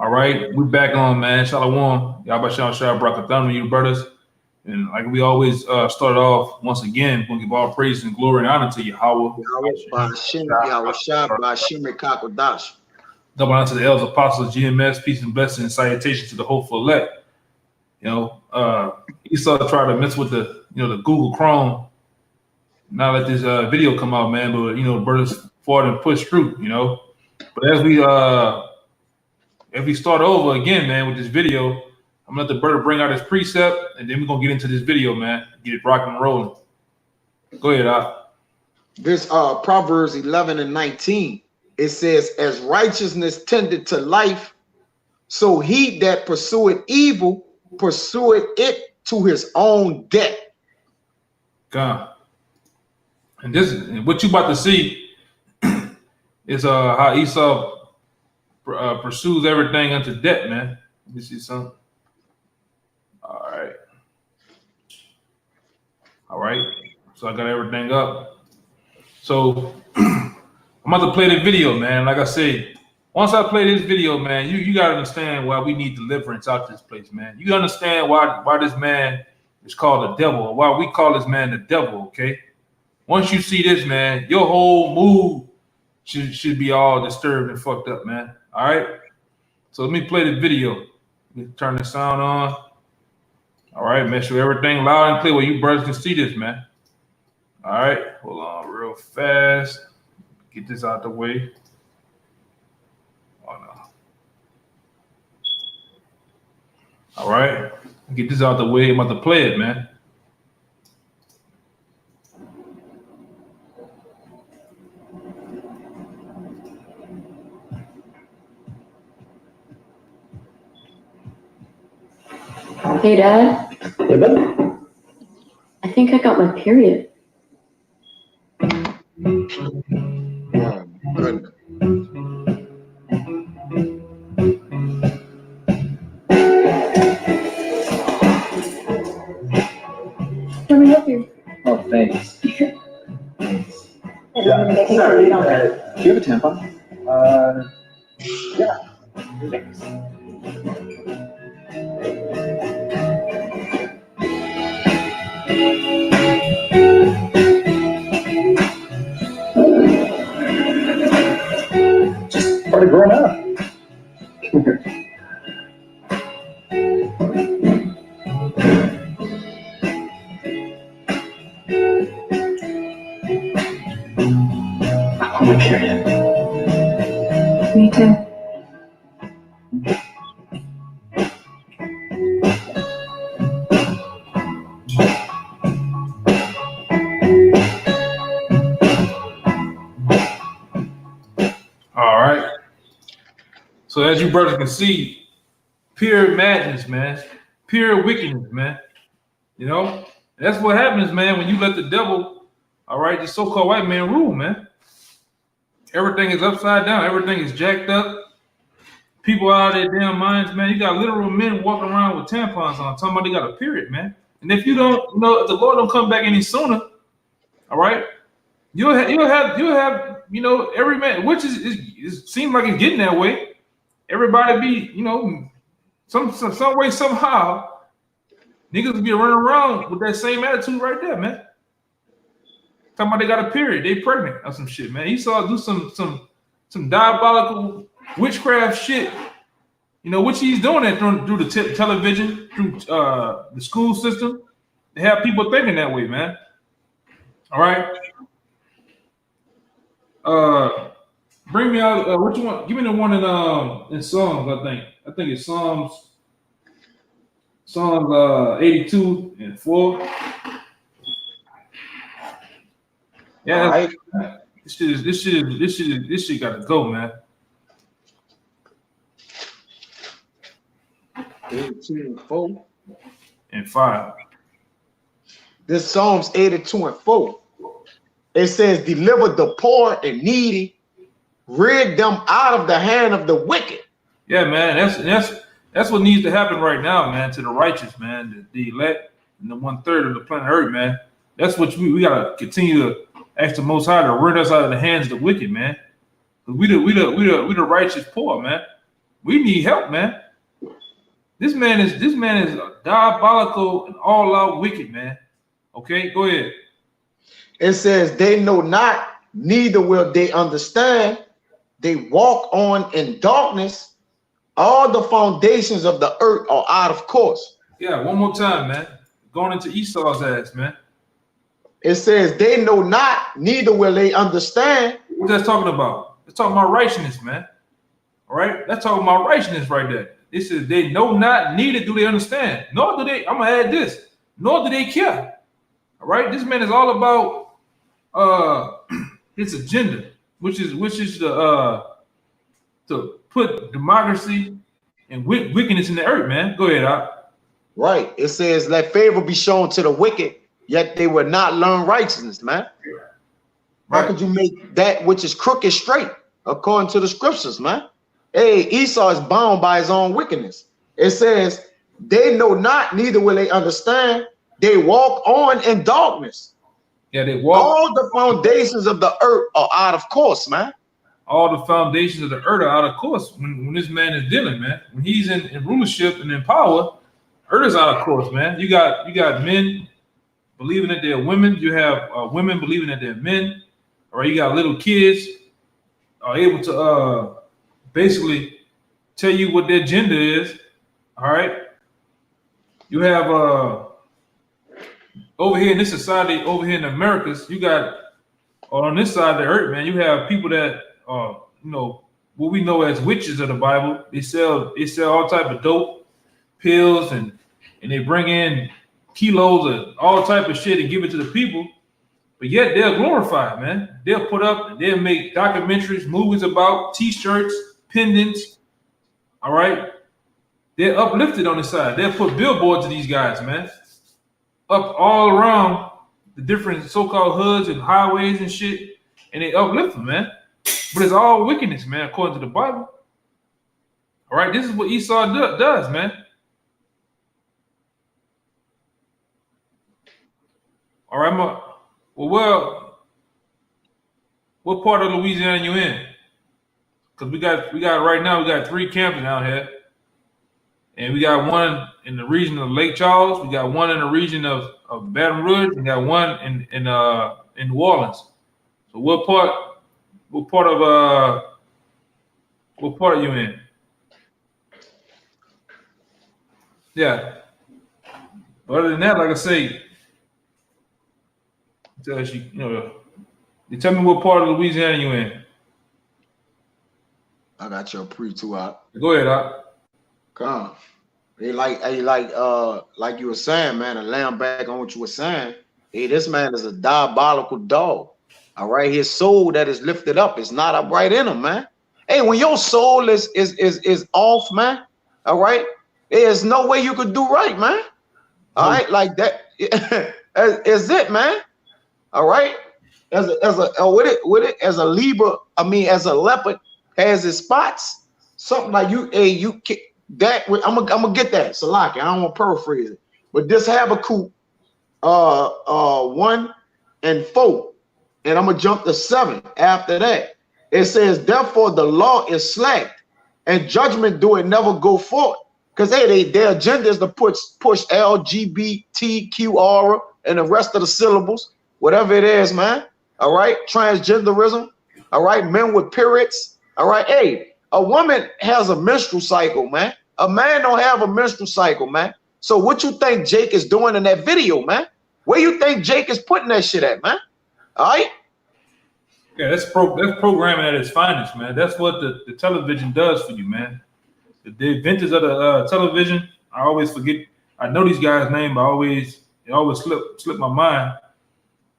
All right, we back on, man. Shalom. Y'all about Shalom Brakathan, you brothers. And like we always start off, once again, we're going to give all praise and glory and honor to Yahweh. Double honor to the elders, apostles, GMS, peace and blessing, and salutation to the hopeful elect. You know, Esau tried to mess with the Google Chrome. Now let this video come out, man. But the brothers fought and pushed through. But as we start over again, man, with this video, I'm gonna let the brother bring out his precept, and then we're gonna get into this video, man. Get it rocking and rolling. Go ahead, Doc. This Proverbs 11 and 19. It says, as righteousness tended to life, so he that pursueth evil pursueth it to his own death. God. And what you about to see is how Esau pursues everything unto death, man. Let me see something. All right. So I got everything up. So I'm about to play the video, man. Like I said, once I play this video, man, you gotta understand why we need deliverance out this place, man. You understand why this man is called the devil, or why we call this man the devil, okay? Once you see this, man, your whole mood should be all disturbed and fucked up, man. All right. So let me play the video. Let me turn the sound on. All right, make sure everything loud and clear where you brothers can see this, man. All right, hold on real fast. Get this out the way. Oh no. All right, get this out the way. I'm about to play it, man. Hey, Dad. Hey, bud. I think I got my period. Good. Let me help you. Oh, thanks. Thanks. Yeah, Sorry, do you have a tampon? Yeah. Thanks. Just part of growing up. I'm a period. Me too. All right. So as you brothers can see, pure madness, man. Pure wickedness, man. And that's what happens, man, when you let the devil, all right, the so-called white man rule, man. Everything is upside down. Everything is jacked up. People out of their damn minds, man. You got literal men walking around with tampons on, talking about they got a period, man. And if you don't, if the Lord don't come back any sooner, all right, you'll have every man, which is seems like it's getting that way. Everybody be, some way, somehow, niggas will be running around with that same attitude right there, man. Talking about they got a period, they pregnant or some shit, man. Esau do some diabolical witchcraft shit, which he's doing that through the television, through the school system. They have people thinking that way, man. All right. Bring me out. What you want? Give me the one in Psalms. I think it's Psalms 82 and 4. Yeah, right. This shit got to go, man. 82 and 4. And 5. This Psalms 82 and 4. It says, deliver the poor and needy, rid them out of the hand of the wicked. Yeah, man, that's what needs to happen right now, man, to the righteous, man, the elect and the 1/3 of the planet Earth, man. That's what we gotta continue to ask the Most High to rid us out of the hands of the wicked, man. We the righteous poor, man. We need help, man. This man is diabolical and all out wicked, man. Okay, go ahead. It says, they know not, neither will they understand. They walk on in darkness. All the foundations of the earth are out of course. Yeah, one more time, man. Going into Esau's ass, man. It says, they know not, neither will they understand. What that's talking about? It's talking about righteousness, man. All right, that's talking about righteousness right there. It says they know not, neither do they understand. Nor do they. I'm gonna add this. Nor do they care. All right, this man is all about his agenda, which is the to put democracy and wickedness in the earth, man. Go ahead, Doc. Right. It says, let favor be shown to the wicked, yet they will not learn righteousness, man. How Right. could you make that which is crooked straight according to the scriptures, man? Hey, Esau is bound by his own wickedness. It says, they know not, neither will they understand. They walk on in darkness. Yeah, they walk. All the foundations of the earth are out of course, man. All the foundations of the earth are out of course when this man is dealing, man. When he's in rulership and in power, earth is out of course, man. You got men believing that they're women. You have women believing that they're men. Or you got little kids are able to basically tell you what their gender is. All right. You have over here in this society, over here in the Americas, you got on this side of the earth, man, you have people that what we know as witches of the Bible. They sell all type of dope, pills, and they bring in kilos of all type of shit and give it to the people. But yet they're glorified, man. They'll put up, they'll make documentaries, movies about t-shirts, pendants. All right. They're uplifted on the side. They'll put billboards of these guys, man. Up all around the different so-called hoods and highways and shit. And they uplift them, man. But it's all wickedness, man, according to the Bible. All right. This is what Esau does, man. All right, well, what part of Louisiana you in? Because we got right now, we got 3 camps out here. And we got one in the region of Lake Charles. We got one in the region of Baton Rouge. We got one in New Orleans. So what part are you in? Yeah. But other than that, like I say, you tell me what part of Louisiana you in. I got your pre-2 out. Go ahead, Doc. Come. Like you were saying, man, and laying back on what you were saying. Hey, this man is a diabolical dog. All right, his soul that is lifted up is not upright in him, man. Hey, when your soul is off, man. All right, there's no way you could do right, man. All right, like that is it, man. All right, as a Libra, I mean, as a leopard has its spots, something like I'm gonna get that. Salaki, I don't want to paraphrase it, but this Habakkuk 1 and 4, and I'm gonna jump to 7 after that. It says, therefore the law is slacked, and judgment do it never go forth. Because their agenda is to push LGBTQR and the rest of the syllables, whatever it is, man. All right, transgenderism. All right, men with periods. All right, hey, a woman has a menstrual cycle, man. A man don't have a menstrual cycle, man. So what you think Jake is doing in that video, man? Where you think Jake is putting that shit at, man? All right. Yeah, that's programming at its finest, man. That's what the television does for you, man. The inventors of the television, I always forget. I know these guys' name, but it always slip my mind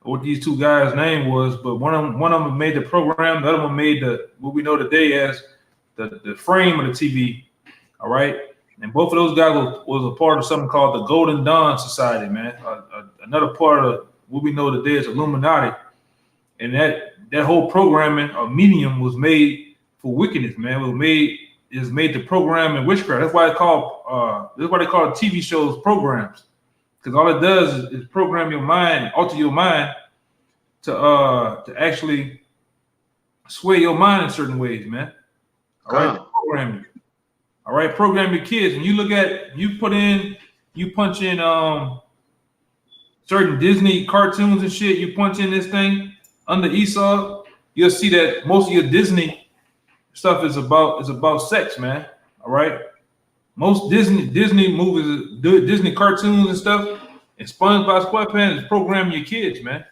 what these 2 guys' name was. But one of them made the program, the other one made what we know today as the frame of the TV. All right, and both of those guys was a part of something called the Golden Dawn Society, man. Another part of what we know today as Illuminati, and that whole programming or medium was made for wickedness, man. It was made to program in witchcraft. That's why they call TV shows programs, because all it does is program your mind, alter your mind to actually sway your mind in certain ways, man. All right, program you. All right, program your kids. And you punch in certain Disney cartoons and shit. You punch in this thing under Esau, you'll see that most of your Disney stuff is about sex, man. All right, most Disney movies, Disney cartoons and stuff, and SpongeBob SquarePants is programming your kids, man.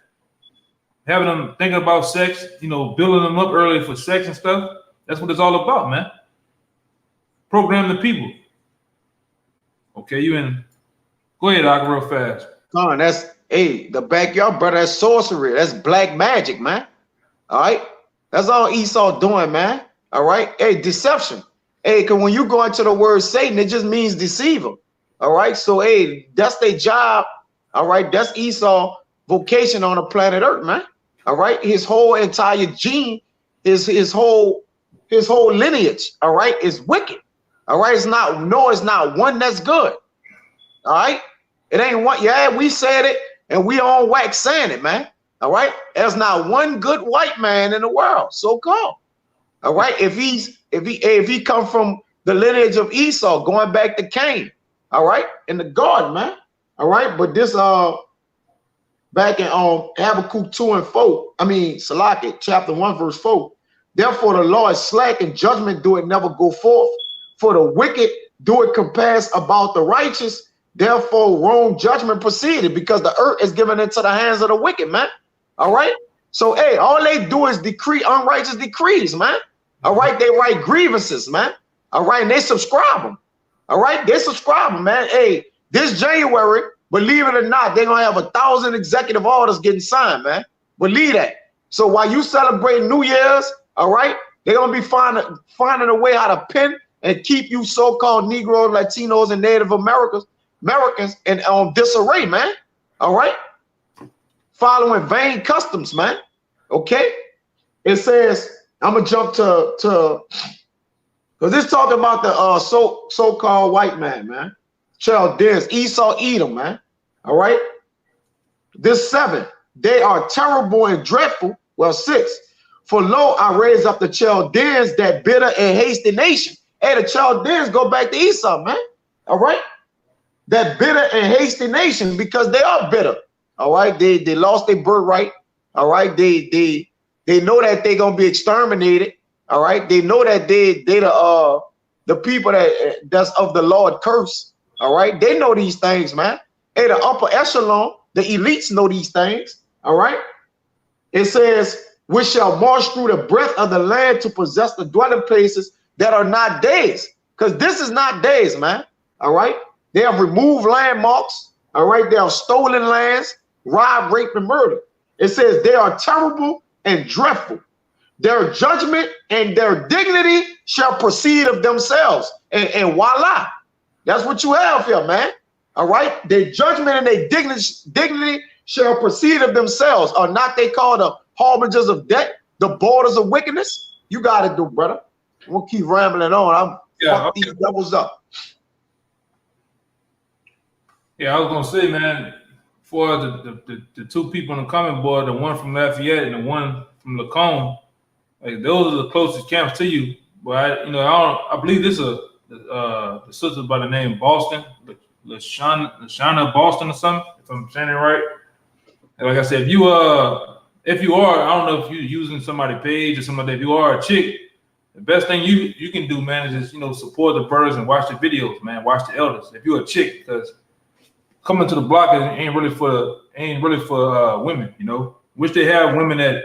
Having them thinking about sex, building them up early for sex and stuff. That's what it's all about, man. Program the people. Okay, you in? Go ahead, Doc, real fast. Con, that's the backyard, brother. That's sorcery. That's black magic, man. All right, that's all Esau doing, man. All right, deception. Because when you go into the word Satan, it just means deceiver. All right, so that's their job. All right, that's Esau vocation on the planet Earth, man. All right, his whole entire gene, his whole lineage. All right, is wicked. All right, it's not one that's good. All right, it ain't one. Yeah, we said it, and we on wax saying it, man. All right, there's not one good white man in the world, so called. All right, if he come from the lineage of Esau, going back to Cain. All right, in the garden, man. All right, but this back in Habakkuk 2 and 4. I mean, Salaki, chapter 1, verse 4. Therefore, the law is slack and judgment do it never go forth. For the wicked do it compass about the righteous. Therefore, wrong judgment proceeded because the earth is given into the hands of the wicked, man. All right. So, all they do is decree unrighteous decrees, man. All right. They write grievances, man. All right. And they subscribe them. All right. They subscribe them, man. This January, believe it or not, they're going to have 1,000 executive orders getting signed, man. Believe that. So while you celebrate New Year's, all right, they're going to be finding a way how to pin and keep you so-called Negroes, Latinos, and Native Americans in disarray, man. All right. Following vain customs, man. Okay. It says, I'm going to jump to because it's talking about the so-called white man. Chaldeans, Esau, Edom, man. All right. This 7, they are terrible and dreadful. Well, 6, for lo, I raise up the Chaldeans, that bitter and hasty nation. The Chaldeans go back to Esau, man. All right. That bitter and hasty nation, because they are bitter. All right. They lost their birthright. All right. They know that they're gonna be exterminated. All right. They know that they the people that's of the Lord curse. All right. They know these things, man. The upper echelon, the elites know these things. All right. It says, we shall march through the breadth of the land to possess the dwelling places that are not days. Because this is not days, man. All right. They have removed landmarks. All right. They have stolen lands, robbed, raped, and murdered. It says they are terrible and dreadful. Their judgment and their dignity shall proceed of themselves. And voila. That's what you have here, man. All right. Their judgment and their dignity shall proceed of themselves. Are not they called the harbingers of death, the borders of wickedness? You got to do, brother. We'll keep rambling on. Fuck these devils up. Yeah, I was gonna say, man, for the 2 people on the comment board, the one from Lafayette and the one from Lacombe, like those are the closest camps to you. But I believe this is the sister by the name Boston, Lashana Boston or something, if I'm saying it right. And like I said, if you are, I don't know if you're using somebody's page or something like that. If you are a chick, the best thing you can do, man, is just support the brothers and watch the videos, man. Watch the elders. If you're a chick, because coming to the block ain't really for women, Which they have women that,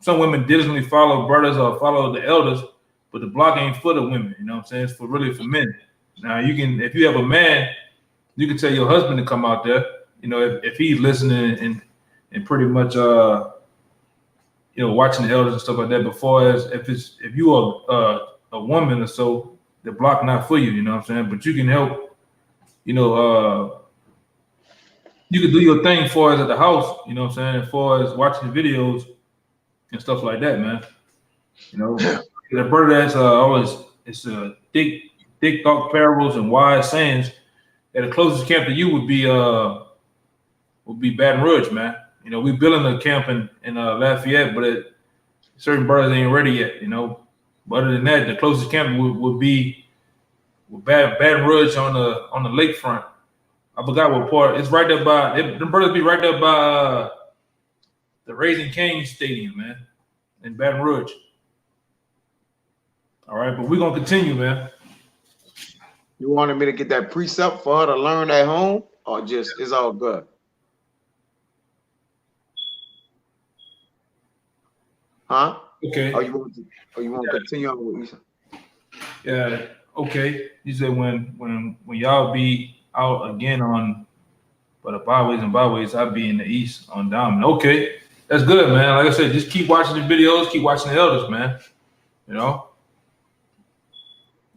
some women diligently follow brothers or follow the elders, but the block ain't for the women, you know what I'm saying? It's for men. Now if you have a man, you can tell your husband to come out there, if he's listening and pretty much watching the elders and stuff like that. Before as if you are a woman or so, the block not for you, you know what I'm saying? But you can help. You can do your thing for us at the house, you know what I'm saying, as far as watching the videos and stuff like that, man. The brother that's always it's thick thought parables and wise sayings. And the closest camp to you would be Baton Rouge, man. We building a camp in Lafayette, but certain brothers ain't ready yet, But other than that, the closest camp would be with Baton Rouge on the lakefront. I forgot what part. It's right there by them brothers be right there by the Raising Cane's Stadium, man, in Baton Rouge. All right, but we're gonna continue, man. You wanted me to get that precept for her to learn at home, or just it's all good? Huh? Okay. Or you want to continue on with Esau? Yeah. Okay. You said when y'all be out again on, but the byways and byways, I'll be in the east on Diamond. Okay, that's good, man. Like I said, just keep watching the videos, keep watching the elders, man. You know.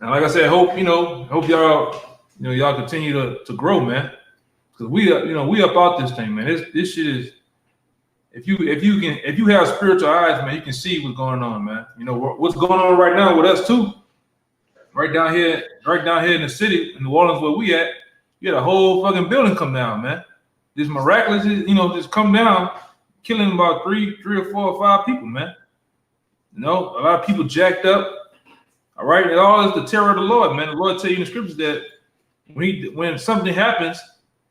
And like I said, hope y'all y'all continue to grow, man. Because we up out this thing, man. This shit is. If you have spiritual eyes, man, you can see what's going on, man. You know what's going on right now with us too. Right down here in the city, in New Orleans, where we at, you had a whole fucking building come down, man. This miraculous, just come down, killing about three or four or five people, man. You know, a lot of people jacked up. All right, it all is the terror of the Lord, man. The Lord tell you in the scriptures that when something happens,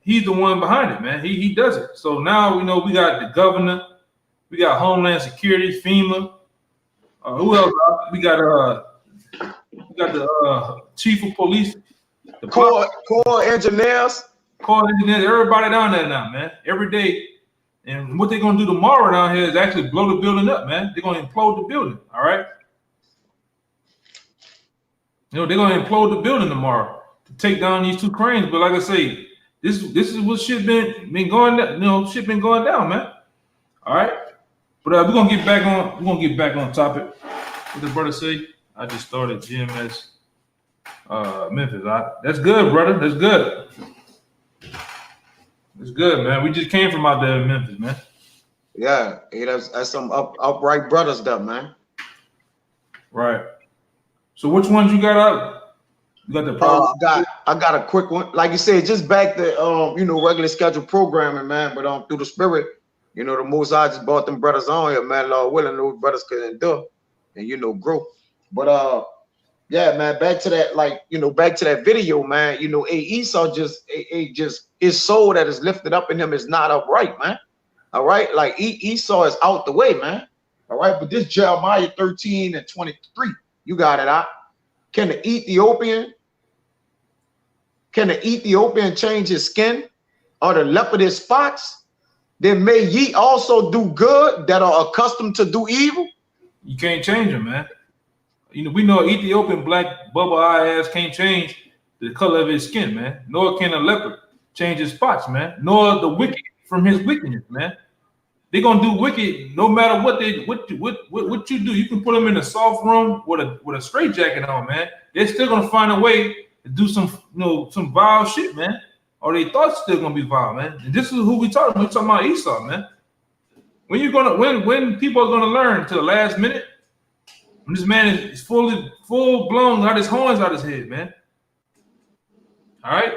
He's the one behind it, man. He does it. So now we got the governor, we got Homeland Security, FEMA. Who else? We got the chief of police, the Corps engineers, everybody down there now, man. Every day. And what they're gonna do tomorrow down here is actually blow the building up, man. They're gonna implode the building. All right. They're gonna implode the building tomorrow to take down these two cranes. But like I say, this is what shit been going down. Shit been going down, man. All right. But we're gonna get back on topic. What the brother say? I just started GMS Memphis. That's good, brother. That's good. That's good, man. We just came from out there in Memphis, man. Yeah, that's some upright brothers, stuff, man. Right. So which ones you got out? You got the power? I got a quick one. Like you said, just back to regular scheduled programming, man. But through the spirit, the Most High just brought them brothers on here, man. Lord willing, those brothers could endure and grow. But yeah, man, back to that video, man. Esau just his soul that is lifted up in him is not upright, man. All right, like Esau is out the way, man. All right, but this Jeremiah 13:23, you got it out. Can the Ethiopian change his skin, or the leopard his spots? Then may ye also do good that are accustomed to do evil. You can't change him, man. We know Ethiopian black bubble eye ass can't change the color of his skin, man. Nor can a leopard change his spots, man. Nor the wicked from his wickedness, man. They're gonna do wicked no matter what you do. You can put them in a soft room with a straight jacket on, man. They're still gonna find a way to do some vile shit, man. Or they thoughts still gonna be vile, man. And this is who we talking. We talking about Esau, man. When people are gonna learn to the last minute, when this man is full blown, got his horns out his head, man. All right,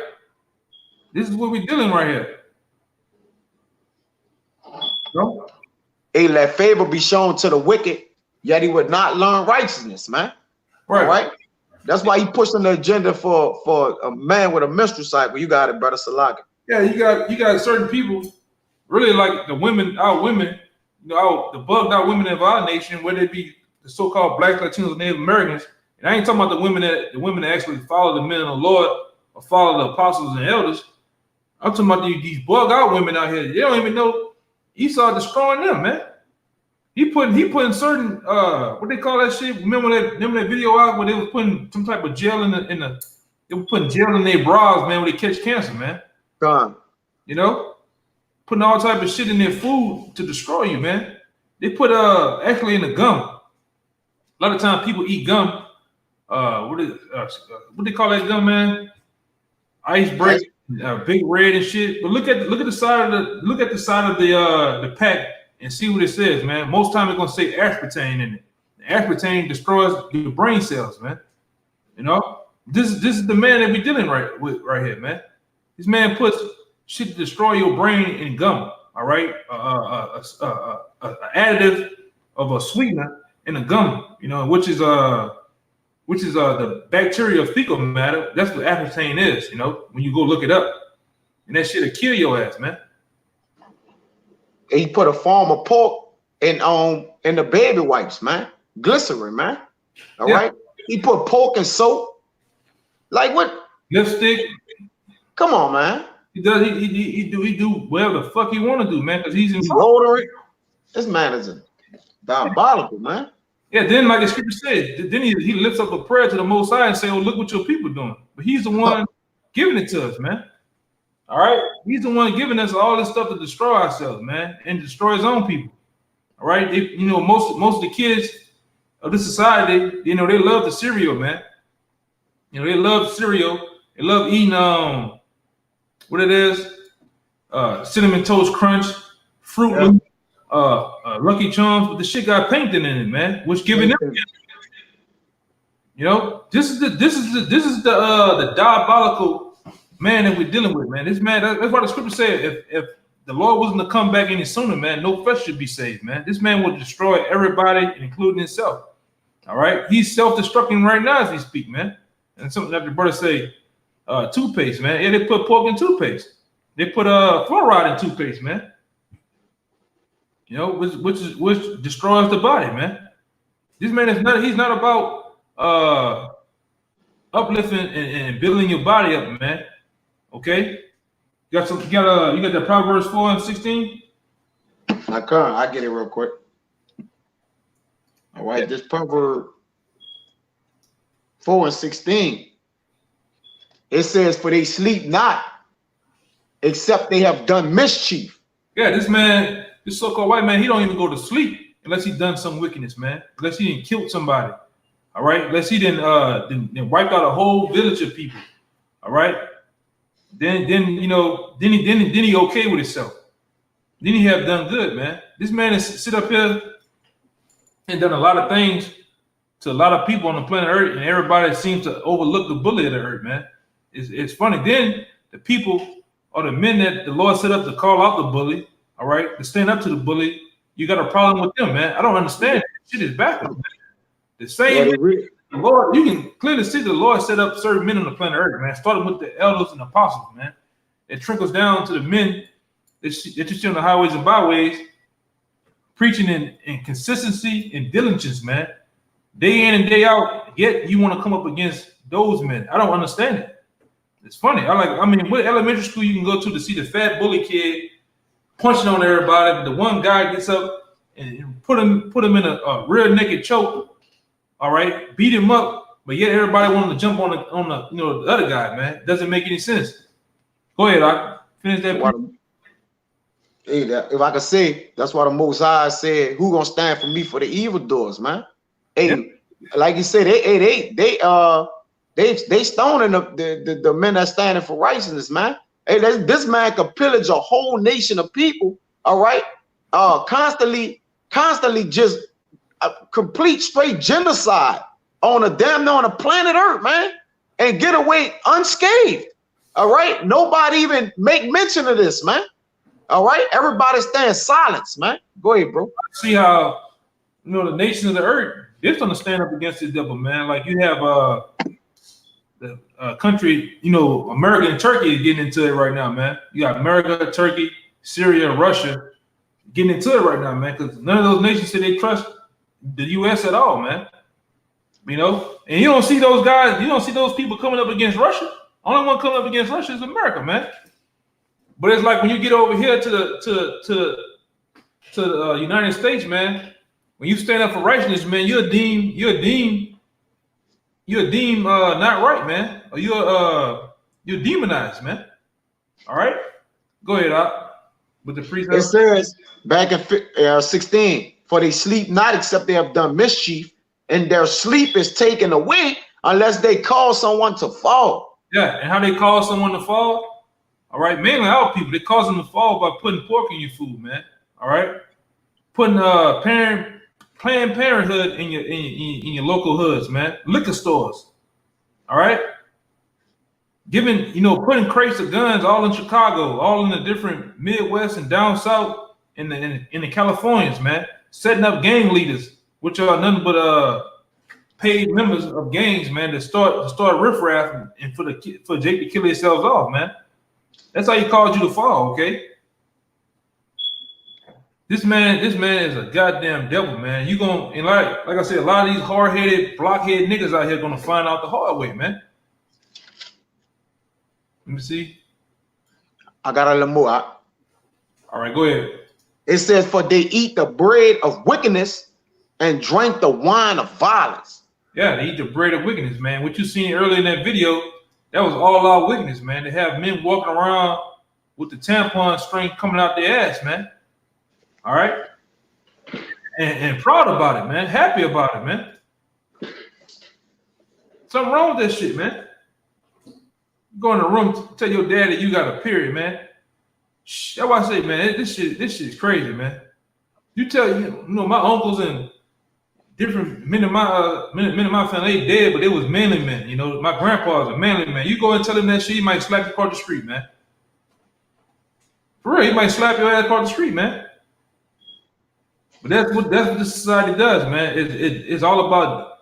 this is what we're dealing right here. No? Hey, let favor be shown to the wicked, yet he would not learn righteousness, man. Right. All right. That's why he pushing the agenda for a man with a menstrual cycle. You got it, brother Salaka. Yeah, you got certain people, really like our women, the bugged out women of our nation, whether it be the so-called Black, Latinos, Native Americans. And I ain't talking about the women that actually follow the men of the Lord or follow the apostles and elders. I'm talking about these bugged out women out here. They don't even know Esau destroying them, man. He putting certain what they call that shit. Remember that video out where they was putting some type of gel they were putting gel in their bras, man, when they catch cancer, man. Gone. Putting all type of shit in their food to destroy you, man. They put actually in the gum. A lot of times people eat gum. What they call that gum, man? Ice break, big red and shit. But look at the side of the pack and see what it says, man. Most time it's gonna say aspartame in it. The aspartame destroys your brain cells, man. This is the man that we dealing with right here, man. This man puts shit to destroy your brain in gum. All right, additive of a sweetener in a gum, which is which is the bacteria of fecal matter. That's what aspartame is, you know, when you go look it up. And that shit'll kill your ass, man. He put a form of pork in the baby wipes, man. Glycerin, man. All right. He put pork and soap. Like what? Lipstick. Come on, man. He do whatever the fuck he want to do, man, because he's in Deodorant. This man is diabolical, man. Yeah, then like the scripture said, then he lifts up a prayer to the Most High and say, "Oh, look what your people doing." But he's the one giving it to us, man. All right, he's the one giving us all this stuff to destroy ourselves, man, and destroy his own people. All right, you know, most of the kids of this society, you know, they love the cereal, man. You know, they love cereal. They love eating what it is, cinnamon toast crunch, Fruit Loops, Lucky Charms, but the shit got painted in it, man, which giving them. You know, this is the diabolical man that we're dealing with, man. This man, that's why the scripture said, if the Lord wasn't to come back any sooner, man, no flesh should be saved, man. This man will destroy everybody, including himself. All right, he's self-destructing right now as we speak, man. And something that the brother say, toothpaste, man. Yeah, they put pork in toothpaste. They put fluoride in toothpaste, man. You know, which destroys the body, man. This man is not. He's not about uplifting and building your body up, man. Okay, you got the Proverbs 4:16. I get it real quick. All right, this Proverb 4:16. It says, "For they sleep not, except they have done mischief." Yeah, this man, this so-called white man, he don't even go to sleep unless he done some wickedness, man. Unless he didn't killed somebody. All right, unless he didn't wiped out a whole village of people. All right, then you know, then he okay with himself. Then he have done good, man. This man has sit up here and done a lot of things to a lot of people on the planet Earth, and everybody seems to overlook the bully of the earth, man. It's funny. Then the people or the men that the Lord set up to call out the bully, all right, to stand up to the bully, you got a problem with them, man. I don't understand. Shit is backwards, man. The same, the Lord, you can clearly see the Lord set up certain men on the planet Earth, man. Starting with the elders and apostles, man. It trickles down to the men that you see on the highways and byways, preaching in consistency and diligence, man. Day in and day out, yet you want to come up against those men. I don't understand it. It's funny. I mean, what elementary school you can go to see the fat bully kid punching on everybody? The one guy gets up and put him in a rear naked choke. All right, beat him up, but yet everybody wanted to jump on the you know, the other guy, man. It doesn't make any sense. Go ahead, I finish that. Hey, if I could say, that's why the Most High said, "Who gonna stand for me for the evildoers, man?" Hey, like you said, they stoning the men that standing for righteousness, man. Hey, this man could pillage a whole nation of people. All right, constantly just a complete straight genocide on a planet Earth, man, and get away unscathed. All right, nobody even make mention of this, man. All right, everybody stand silence, man. Go ahead, bro. See how, you know, the nations of the earth, they're going to stand up against this devil, man. Like you have the country, you know, America and Turkey is getting into it right now, man. You got America, Turkey, Syria, Russia getting into it right now, man, because none of those nations say they trust the U.S. at all, man. You know, and you don't see those guys, you don't see those people coming up against Russia. Only one coming up against Russia is America, man. But it's like when you get over here to the United States, man. When you stand up for righteousness, man, you're deemed not right, man. Or you're demonized, man. All right, go ahead, with the precept. It says back in 16, "For they sleep not, except they have done mischief, and their sleep is taken away unless they cause someone to fall." Yeah, and how they cause someone to fall? All right, mainly our people. They cause them to fall by putting pork in your food, man. All right, putting Planned Parenthood in your local hoods, man. Liquor stores. All right, giving, you know, putting crates of guns all in Chicago, all in the different Midwest and down south in the Californians, man. Setting up gang leaders, which are nothing but paid members of gangs, man, to start riffraff and for Jake to kill themselves off, man. That's how he caused you to fall, okay? This man is a goddamn devil, man. You gonna, and like I said, a lot of these hard-headed, blockhead niggas out here gonna find out the hard way, man. Let me see. I got a little more. All right, go ahead. It says, for they eat the bread of wickedness and drink the wine of violence. Yeah, they eat the bread of wickedness, man. What you seen earlier in that video, that was all out wickedness, man. They have men walking around with the tampon string coming out their ass, man. All right? And proud about it, man. Happy about it, man. Something wrong with that shit, man. Go in the room, tell your daddy you got a period, man. That's why I say, man, this shit is crazy, man. You tell you know my uncles and different men of my family, they dead, but they was manly men. You know, my grandpa was a manly man. You go and tell him that shit, he might slap you across the street, man. For real, he might slap your ass across the street, man. But that's what this society does, man. It's all about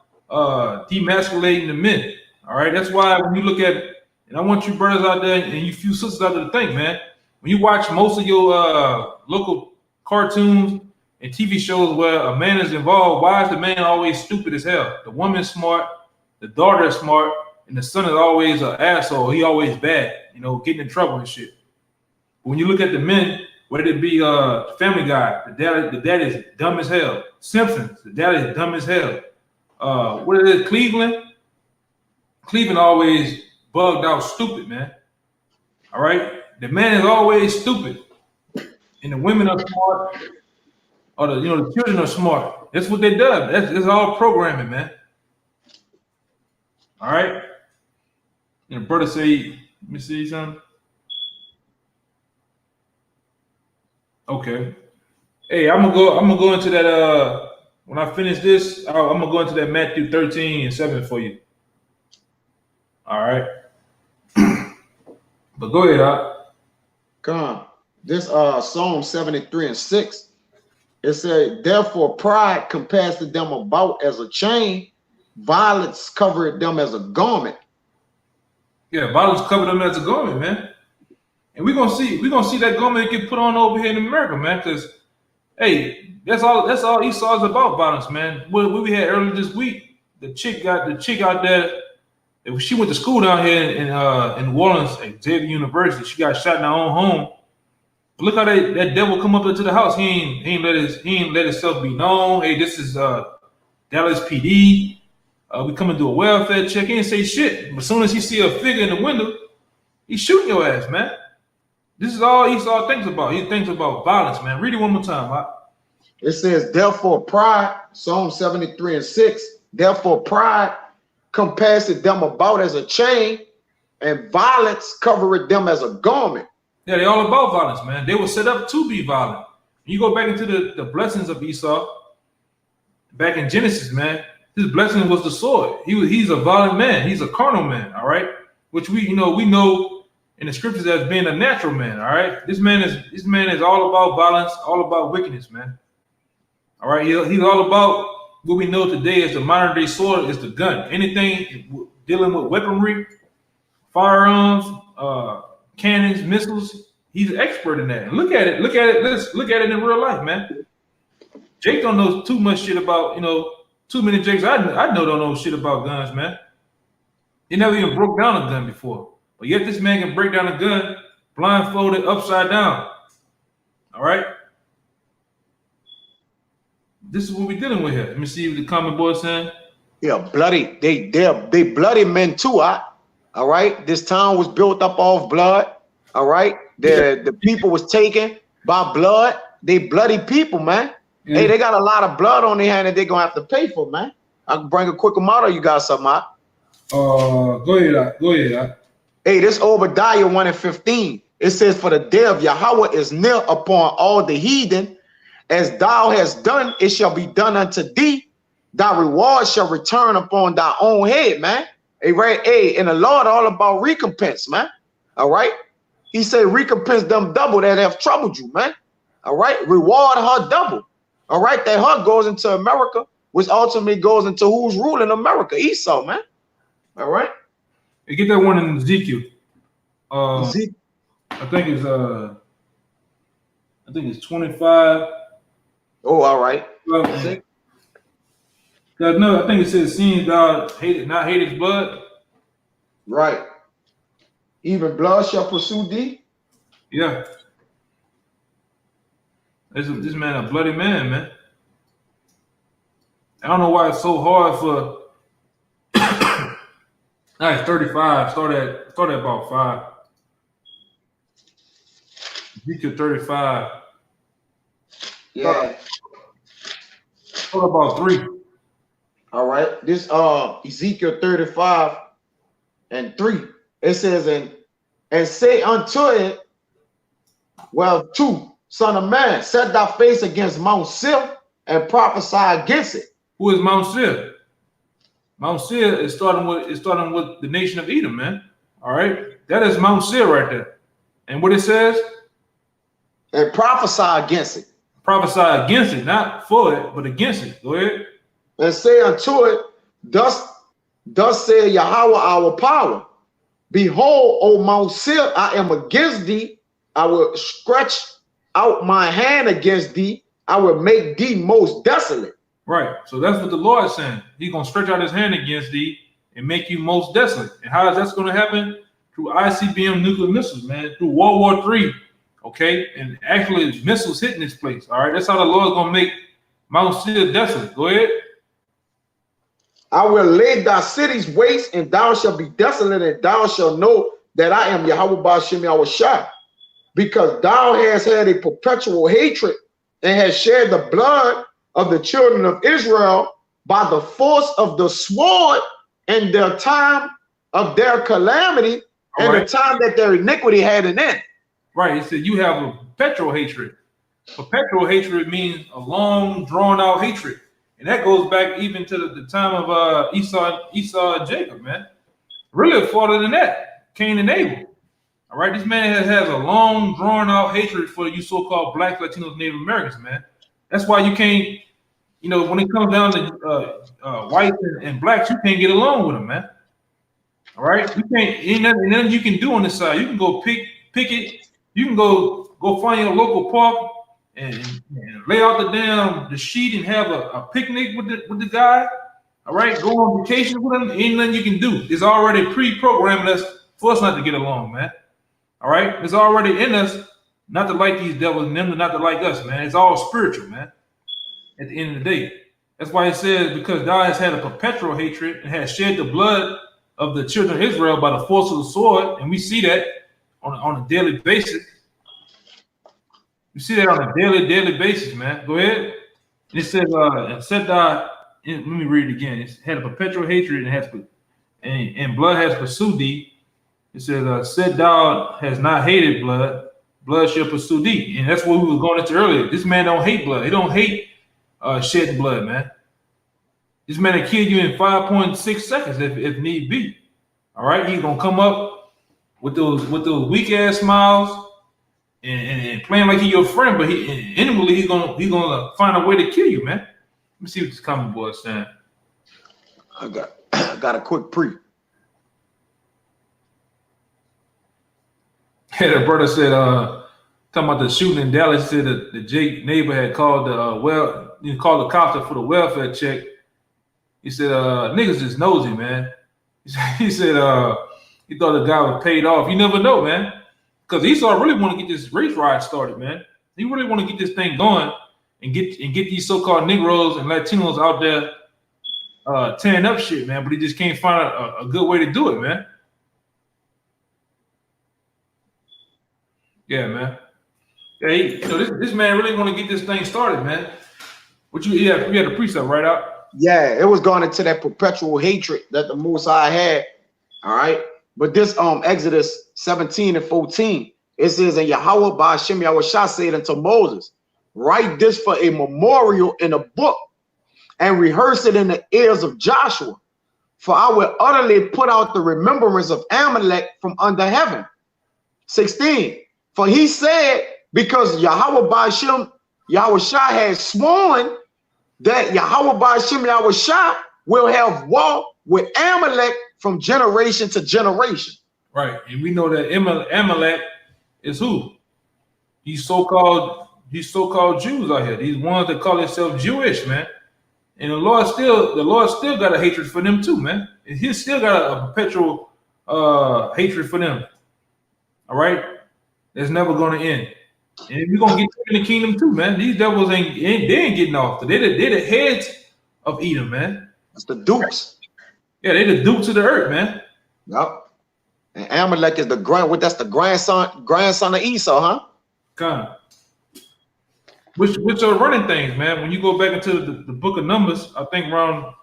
demasculating the men. All right, that's why when you look at, and I want you brothers out there and you few sisters out there to think, man. When you watch most of your local cartoons and TV shows where a man is involved, why is the man always stupid as hell? The woman's smart, the daughter is smart, and the son is always an asshole. He always bad, you know, getting in trouble and shit. But when you look at the men, whether it be Family Guy, the dad is dumb as hell. Simpsons, the dad is dumb as hell. What is it, Cleveland? Cleveland always bugged out stupid, man. All right? The man is always stupid. And the women are smart. Or the children are smart. That's what they do. That's all programming, man. All right? And the brother say, let me see something. Okay. Hey, I'm gonna go into that when I finish this, I'm gonna go into that Matthew 13:7 for you. All right. But go ahead, Come. This Psalm 73:6. It said, therefore pride compares to them about as a chain, violence covered them as a garment. Yeah, violence covered them as a garment, man. And we're gonna see that garment get put on over here in America, man. Because hey, that's all Esau is about, violence, man. What we had earlier this week, the chick out there. She went to school down here in New Orleans at Xavier University. She got shot in her own home. But look how that devil come up into the house. He ain't let himself be known. Hey, this is Dallas PD. We coming to do a welfare check. He ain't say shit. But as soon as he see a figure in the window, he's shooting your ass, man. This is all Esau thinks about. He thinks about violence, man. Read it one more time, Mike. It says, therefore pride, Psalm 73:6. Therefore pride compasseth them about as a chain, and violence covereth them as a garment. Yeah, they all about violence, man. They were set up to be violent. You go back into the blessings of Esau, back in Genesis, man, his blessing was the sword. He's a violent man. He's a carnal man, all right? Which we know in the scriptures as being a natural man, all right? This man is all about violence, all about wickedness, man. All right, he's all about what we know today as the modern day sword is the gun. Anything dealing with weaponry, firearms, cannons, missiles, he's an expert in that. And look at it. Let's look at it in real life, man. Jake don't know too much shit about, too many Jakes I know don't know shit about guns, man. He never even broke down a gun before. But yet this man can break down a gun blindfolded upside down. All right? This is what we're dealing with here. Let me see what the comment boy is saying. Yeah, bloody. They bloody men too. All right. This town was built up off blood. All right. The people was taken by blood. They bloody people, man. Yeah. Hey, they got a lot of blood on their hand that they're gonna have to pay for, man. I can bring a quick amount. You got something out? Go ahead. Hey, this Obadiah 1:15. It says, for the day of Yahweh is near upon all the heathen. As thou hast done, it shall be done unto thee. Thy reward shall return upon thy own head, man. Hey, right? Hey, and the Lord all about recompense, man. All right. He said, recompense them double that have troubled you, man. All right. Reward her double. All right. That her goes into America which ultimately goes into who's ruling America, Esau, man. All right. You get that one in Ezekiel. Zeke. I think it's 25. Oh, all right. No, I think it says, "Seeing God hated, not hate his blood." Right. Even blood shall pursue thee. Yeah. This man a bloody man, man. I don't know why it's so hard for. All right, 35. Start at about 5. Ezekiel 35. Yeah. Start about 3. All right. This Ezekiel 35 and 3. It says, and say unto it, well, 2, son of man, set thy face against Mount Seir and prophesy against it. Who is Mount Seir? Mount Seir is starting with the nation of Edom, man. All right, that is Mount Seir right there. And what it says? And prophesy against it. Prophesy against it, not for it, but against it. Go ahead. And say unto it, thus saith Yahweh our power. Behold, O Mount Seir, I am against thee. I will stretch out my hand against thee. I will make thee most desolate. Right. So that's what the Lord is saying. He's going to stretch out his hand against thee and make you most desolate. And how is that going to happen? Through ICBM nuclear missiles, man. Through World War III. Okay. And actually missiles hitting this place. All right. That's how the Lord is going to make Mount Seir desolate. Go ahead. I will lay thy cities waste, and thou shalt be desolate, and thou shalt know that I am Yahweh Ba'ashem Yahushua, because thou hast had a perpetual hatred and hast shed the blood of the children of Israel by the force of the sword in their time of their calamity and the time that their iniquity had an end. Right. It said you have a perpetual hatred. Perpetual hatred means a long, drawn-out hatred. And that goes back even to the time of Esau and Jacob, man. Really farther than that, Cain and Abel. All right, this man has a long, drawn-out hatred for you so-called Blacks, Latinos, Native Americans, man. That's why you can't, when it comes down to whites and blacks, you can't get along with them, man. All right, you can't. Ain't nothing you can do on this side. You can go pick it. You can go find your local park and lay out the sheet and have a picnic with the guy. All right, go on vacation with him. Ain't nothing you can do. It's already pre-programmed us for us not to get along, man. All right, it's already in us not to like these devils and them not to like us, man. It's all spiritual, man. At the end of the day, that's why it says because God has had a perpetual hatred and has shed the blood of the children of Israel by the force of the sword, and we see that on a daily basis. You see that on a daily basis, man. Go ahead. And it says, let me read it again. It had a perpetual hatred and blood has pursued thee. It says, said thou has not hated blood, blood shall pursue thee. And that's what we were going into earlier. This man don't hate blood. He don't hate shedding blood, man. This man will kill you in 5.6 seconds if need be. All right, he's gonna come up with those weak ass smiles and playing like he's your friend, but inwardly he's gonna find a way to kill you, man. Let me see what this common boy is saying. I got a quick pre. Yeah, the brother said, talking about the shooting in Dallas, he said that the Jake neighbor had called called the cops for the welfare check. He said, niggas is nosy, man. He said, he thought the guy was paid off. You never know, man. Because Esau really want to get this race riot started, man. He really want to get this thing going and get these so-called Negroes and Latinos out there tearing up shit, man. But he just can't find a good way to do it, man. Yeah, man. Yeah, this man really want to get this thing started, man. You had a precept right out. Yeah, it was going into that perpetual hatred that the Most High had. All right. But this Exodus 17 and 14, it says, and Yahweh Ba'ashem Yahushua said unto Moses, write this for a memorial in a book and rehearse it in the ears of Joshua. For I will utterly put out the remembrance of Amalek from under heaven. 16. For he said, because Yahweh Ba'ashem Yahushua had sworn that Yahweh Ba'ashem Yahushua will have war with Amalek from generation to generation. Right. And we know that Amalek is who? These so-called Jews out here. These ones that call themselves Jewish, man. And the Lord still got a hatred for them too, man. And He still got a perpetual hatred for them. All right, that's never gonna end. And we're gonna get in the kingdom too, man. These devils they ain't getting off. They're the heads of Edom, man. It's the dukes. Yeah, they're the dukes of the earth, man. Yup. And Amalek is the grandson of Esau, huh? Kind of. Which are running things, man. When you go back into the book of Numbers, I think around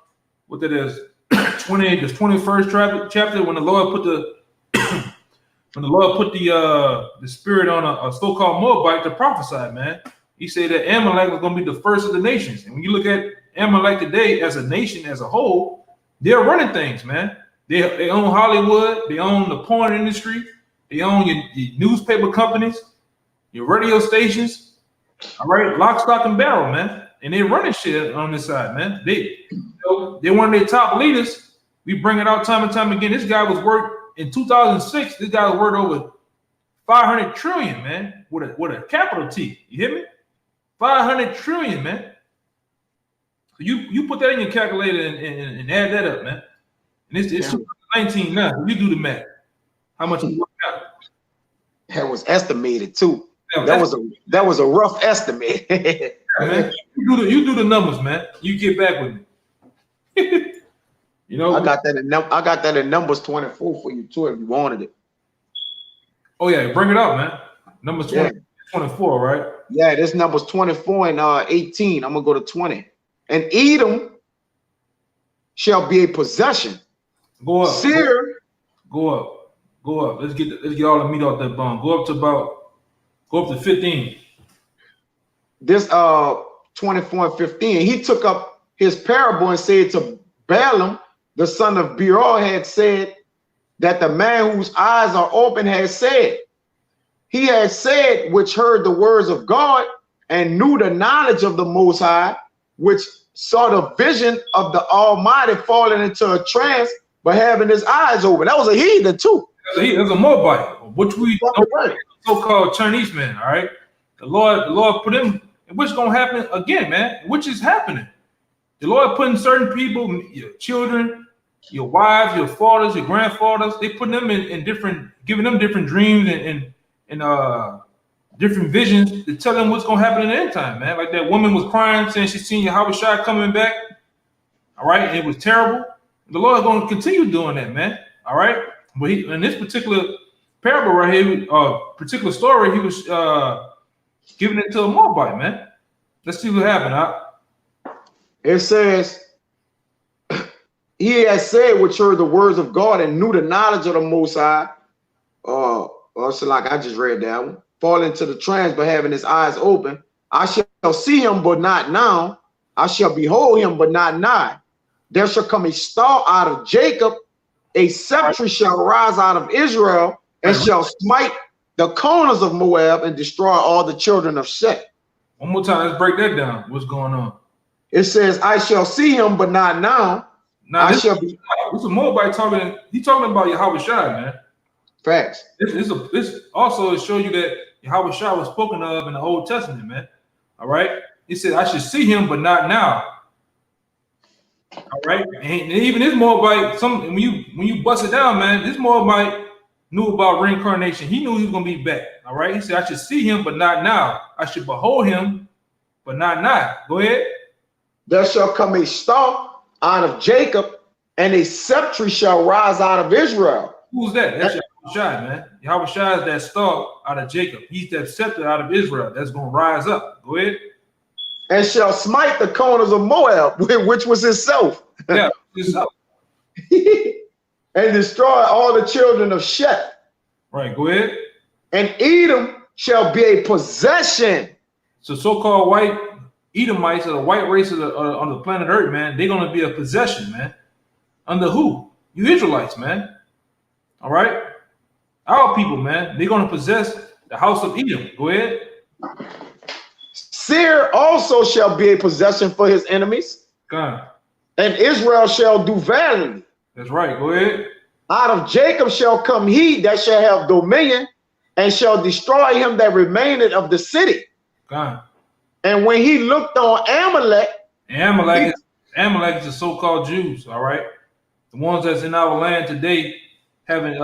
what that is, the 21st chapter, when the Lord put the spirit on a so-called Moabite to prophesy, man. He said that Amalek was going to be the first of the nations. And when you look at Amalek today as a nation as a whole, they're running things, man. They own Hollywood, they own the porn industry, they own your newspaper companies, your radio stations. All right, lock, stock, and barrel, man. And they running shit on this side, man. They're one of their top leaders. We bring it out time and time again. This guy was worth in 2006. This guy was worth over 500 trillion, man, with a capital T. You hear me? 500 trillion, man. So you put that in your calculator and add that up, man. And it's 2019 now. You do the math. How much it worked out? That was estimated too. That was a rough estimate. Yeah, man. You do the numbers, man. You get back with me. You know, I got that in Numbers 24 for you too if you wanted it. Oh yeah, bring it up, man. Numbers 24, right? Yeah, this Numbers 24 and 18. I'm gonna go to 20. And Edom shall be a possession. Go up. Seir. Go up. Let's get all the meat off that bone. Go up to 15. This 24 and 15. He took up his parable and said to Balaam, the son of Beor, had said that the man whose eyes are open has said, he had said, which heard the words of God and knew the knowledge of the Most High, which saw the vision of the Almighty falling into a trance, but having his eyes open. That was a heathen too. There's a Moabite, which we know, so-called Chinese man. All right, the Lord put him, and what's gonna happen again, man? Which is happening. The Lord putting certain people, your children, your wives, your fathers, your grandfathers, they put them in different, giving them different dreams and different visions to tell them what's gonna happen in the end time, man. Like that woman was crying, saying she seen Yahushua coming back. All right, and it was terrible. The Lord is gonna continue doing that, man. All right, but in this particular parable right here, particular story, he was giving it to a Moabite, man. Let's see what happened, huh? It says, he has said, which heard the words of God and knew the knowledge of the Most High. So like I just read that one. Fall into the trance, but having his eyes open. I shall see him, but not now. I shall behold him, but not nigh. There shall come a star out of Jacob. A scepter shall rise out of Israel and shall smite the corners of Moab and destroy all the children of Shet. One more time, let's break that down. What's going on? It says, I shall see him, but not now. Now, I shall be. This is Moabite talking. He's talking about Yahushua, man. Facts. This also show you that Yahushua was spoken of in the Old Testament, man. All right. He said, I should see him, but not now. All right. And even this Moabite, when you bust it down, man, this Moabite knew about reincarnation. He knew he was gonna be back. All right. He said, I should see him, but not now. I should behold him, but not now. Go ahead. There shall come a star out of Jacob, and a scepter shall rise out of Israel. Who's that? That's Yahushua, man. Yahushua is that star out of Jacob. He's that scepter out of Israel that's gonna rise up. Go ahead. And shall smite the corners of Moab, which was himself. Yeah, himself. And destroy all the children of Shet. Right, go ahead. And Edom shall be a possession. So so-called white Edomites, or the white race on the planet Earth, man, they're gonna be a possession, man. Under who? You Israelites, man. All right? Our people, man, they're gonna possess the house of Edom. Go ahead. Seir also shall be a possession for his enemies, God. and Israel shall do valiantly. That's right. Go ahead. Out of Jacob shall come he that shall have dominion, and shall destroy him that remaineth of the city. God. And when he looked on Amalek, And Amalek is the so-called Jews, all right? The ones that's in our land today having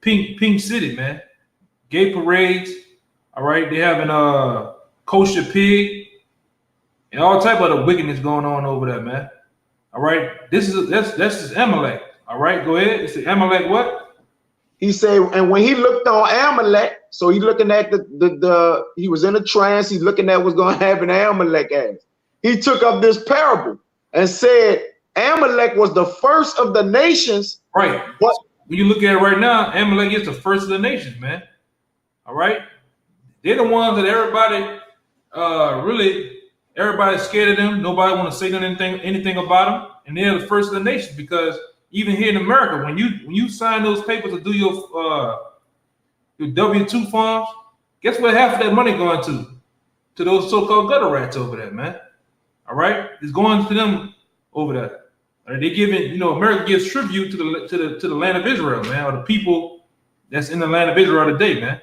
pink city, man. Gay parades, all right? They having kosher pig and all type of the wickedness going on over there, man. All right. That's Amalek. All right, go ahead. It's the Amalek what? he said, and when he looked on Amalek, so he's looking at he was in a trance, he's looking at what's going to happen to Amalek as. He took up this parable and said, Amalek was the first of the nations. Right. What? When you look at it right now, Amalek is the first of the nations, man. All right. They're the ones that everybody's scared of them. Nobody want to say anything about them. And they're the first of the nations because even here in America, when you sign those papers to do your W-2 forms, guess what half of that money going to? To those so-called gutter rats over there, man. All right, it's going to them over there. All right, they giving, America gives tribute to the land of Israel, man, or the people that's in the land of Israel today, man.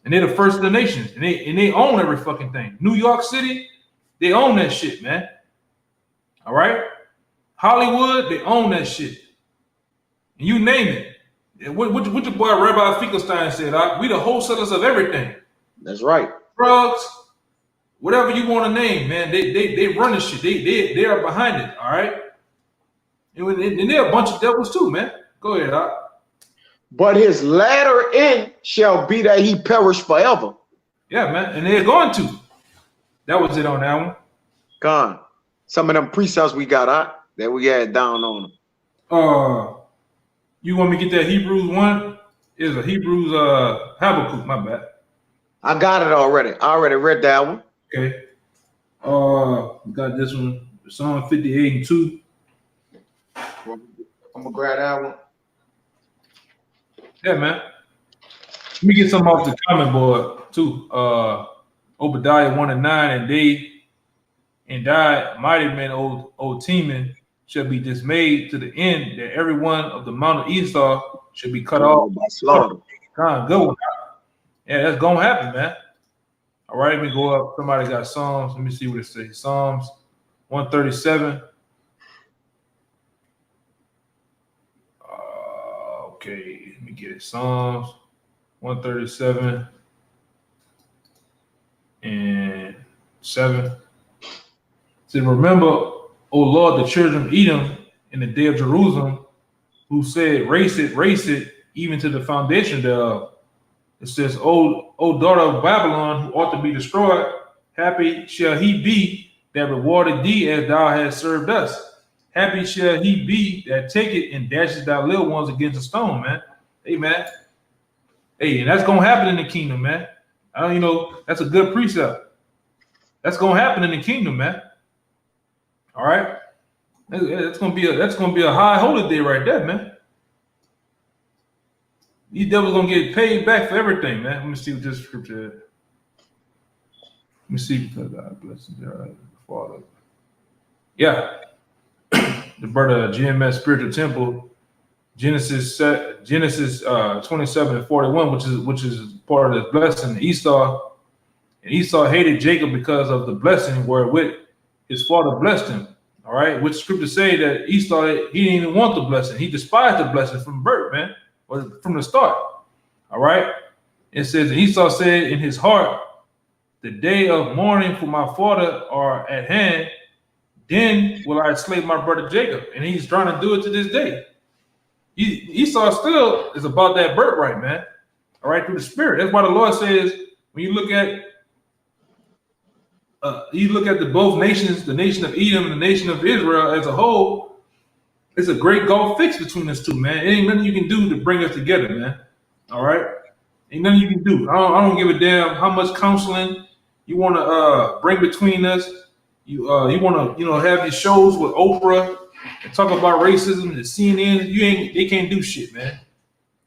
And they're the first of the nations, and they own every fucking thing. New York City, they own that shit, man. All right, Hollywood, they own that shit. And you name it. What your boy Rabbi Finkelstein said, we the wholesalers of everything. That's right. Drugs, whatever you want to name, man. They run the shit. They are behind it. All right. And they're a bunch of devils too, man. Go ahead, Doc. But his latter end shall be that he perish forever. Yeah, man. And they're going to. That was it on that one. Gone. Some of them precepts we got that we had down on them. You want me to get that Hebrews 1? It's a Hebrews Habakkuk, my bad. I got it already. I already read that one. Okay. Got this one, Psalm 58 and 2. I'm gonna grab that one. Yeah, man. Let me get some off the comment board too. Obadiah 1 and 9, and they and died mighty men, old teaming, shall be dismayed to the end that every one of the mount of Esau should be cut off by slaughter. God, good one. Yeah, that's gonna happen, man. All right, let me go up. Somebody got Psalms. Let me see what it says. Psalms 137. Okay, let me get it. Psalms 137 and 7. It said, remember, O Lord, the children of Edom in the day of Jerusalem, who said, race it, even to the foundation thereof. It says, O daughter of Babylon, who ought to be destroyed, happy shall he be that rewarded thee as thou hast served us. Happy shall he be that taketh and dashes thy little ones against a stone, man. Hey, man. Hey, and that's gonna happen in the kingdom, man. That's a good precept. That's gonna happen in the kingdom, man. All right. That's gonna be a high holy day right there, man. These devils gonna get paid back for everything, man. Let me see what this scripture is. Let me see because God bless the Father. Yeah. The birth of GMS Spiritual Temple, Genesis 27 and 41, which is part of this blessing. Esau hated Jacob because of the blessing wherewith his father blessed him. All right, which scripture say that Esau, he didn't even want the blessing. He despised the blessing from birth, man, or from the start. All right. It says, Esau said in his heart, the day of mourning for my father are at hand. Then will I slay my brother Jacob. And he's trying to do it to this day. Esau still is about that birthright, man. All right, through the spirit. That's why the Lord says, when you look at the both nations, the nation of Edom and the nation of Israel as a whole, it's a great gulf fix between us two, man. It ain't nothing you can do to bring us together, man. All right? Ain't nothing you can do. I don't give a damn how much counseling you want to bring between us. You want to have these shows with Oprah and talk about racism and CNN. They can't do shit, man.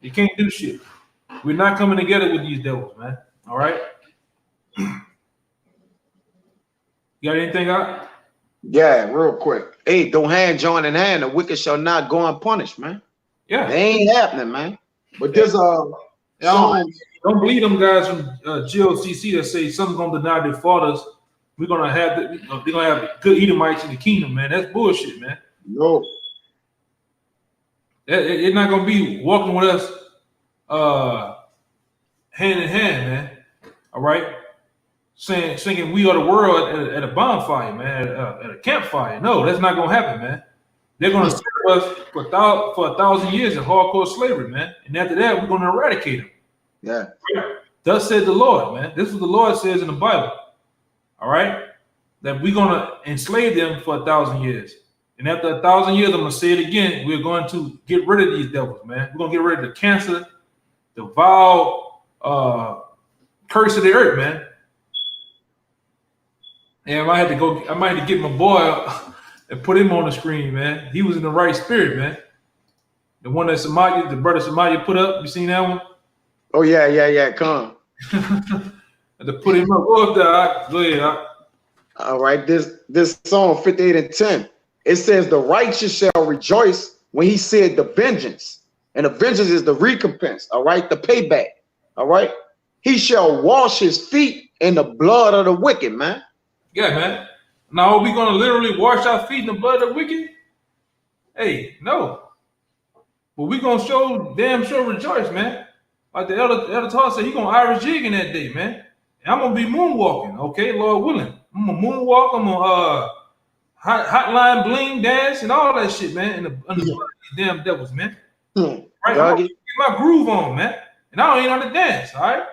They can't do shit. We're not coming together with these devils, man. All right. You got anything out? Yeah, real quick. Hey, don't hand join in hand. The wicked shall not go unpunished, man. Yeah. They ain't happening, man. But there's a Don't believe them guys from GOCC that say something's gonna deny their fathers. We're gonna have they're gonna have good Edomites in the kingdom, man. That's bullshit, man. no. It's not gonna be walking with us hand in hand, man. All right, singing "We Are the World" at a bonfire, man, at a campfire. No, that's not gonna happen, man. They're gonna serve us for 1,000 years in hardcore slavery, man. And after that, we're gonna eradicate them. Yeah. Thus said the Lord, man. This is what the Lord says in the Bible. All right, that we're gonna enslave them for 1,000 years. And after 1,000 years, I'm gonna say it again. We're going to get rid of these devils, man. We're gonna get rid of the cancer, the vile curse of the earth, man. And I might have to get my boy and put him on the screen, man. He was in the right spirit, man. The one that the brother Somalia put up. You seen that one? Oh yeah. Come. To put him up. Go up there. Go ahead. All right. This Psalm 58 and 10. It says, "The righteous shall rejoice when he said the vengeance." And the vengeance is the recompense. All right. The payback. All right. He shall wash his feet in the blood of the wicked, man. Yeah, man. Now are we gonna literally wash our feet in the blood of the wicked? Hey, no. But we gonna damn sure rejoice, man. Like the elder Todd said, he gonna Irish jig in that day, man. And I'm gonna be moonwalking, okay, Lord willing. I'm gonna moonwalk. I'm gonna hotline bling dance and all that shit, man. And the blood of these damn devils, man. Right? I'm gonna get my groove on, man. And I don't even know how to dance, all right?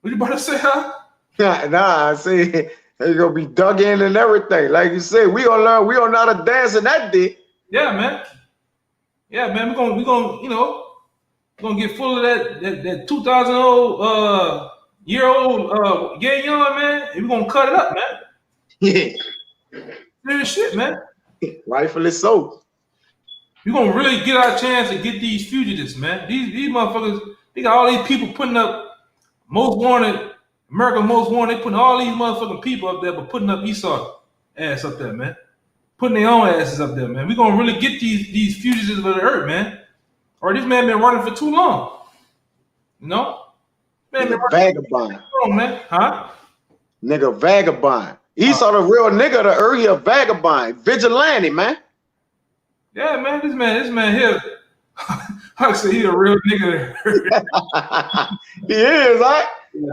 What you about to say, huh? Nah, I see. They're gonna be dug in and everything. Like you said, we gonna learn. We don't know how to dance in that day. Yeah, man. Yeah, man. We're gonna get full of that 2,000 year old gay young man, and we're gonna cut it up, man. Yeah. Serious shit, man. Rightfully so. We're gonna really get our chance to get these fugitives, man. These motherfuckers, they got all these people putting up most wanted. America Most Wanted, they putting all these motherfucking people up there, but putting up Esau ass up there, man. Putting their own asses up there, man. We're gonna really get these fugitives of the earth, man. Or this man been running for too long. You know? Man, been vagabond. For too long, man. Huh? Nigga, vagabond. Esau the real nigga of the earth, he a vagabond. Vigilante, man. Yeah, man. This man here. I say he a real nigga. He is, right?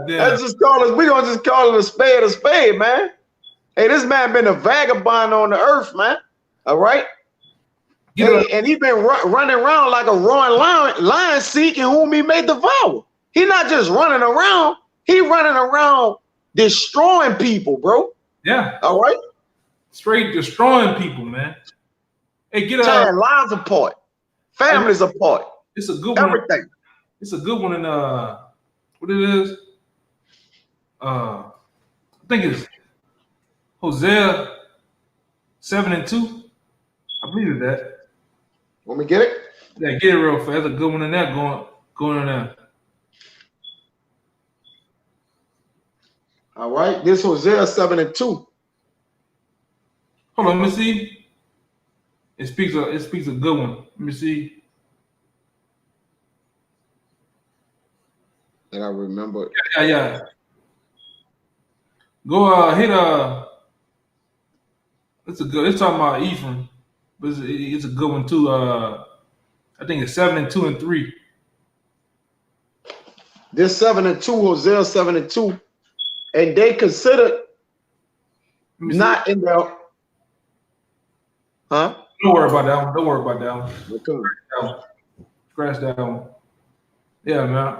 Yeah. Let's just call it. We gonna just call it a spade, man. Hey, this man been a vagabond on the earth, man. All right. Hey, and he been running around like a roaring lion seeking whom he may devour. He not just running around. He running around destroying people, bro. Yeah. All right. Straight destroying people, man. Hey, get tearing lives apart, families apart. It's a good one. Everything. It's a good one in what it is. I think it's Hosea 7:2. I believe it's that. Want me to get it? Yeah, get it real fast. That's a good one in there going in there. All right. This Hosea 7:2. Hold on, let me see. It speaks a good one. Let me see. And I remember. Yeah. Go hit it's talking about Ephraim, but it's a good one too. I think it's 7:2 and 3. This 7:2, Hosea 7:2, and they considered not in there. Huh? Don't worry about that one. Don't worry about that one. Okay. Scratch that one. Yeah, man.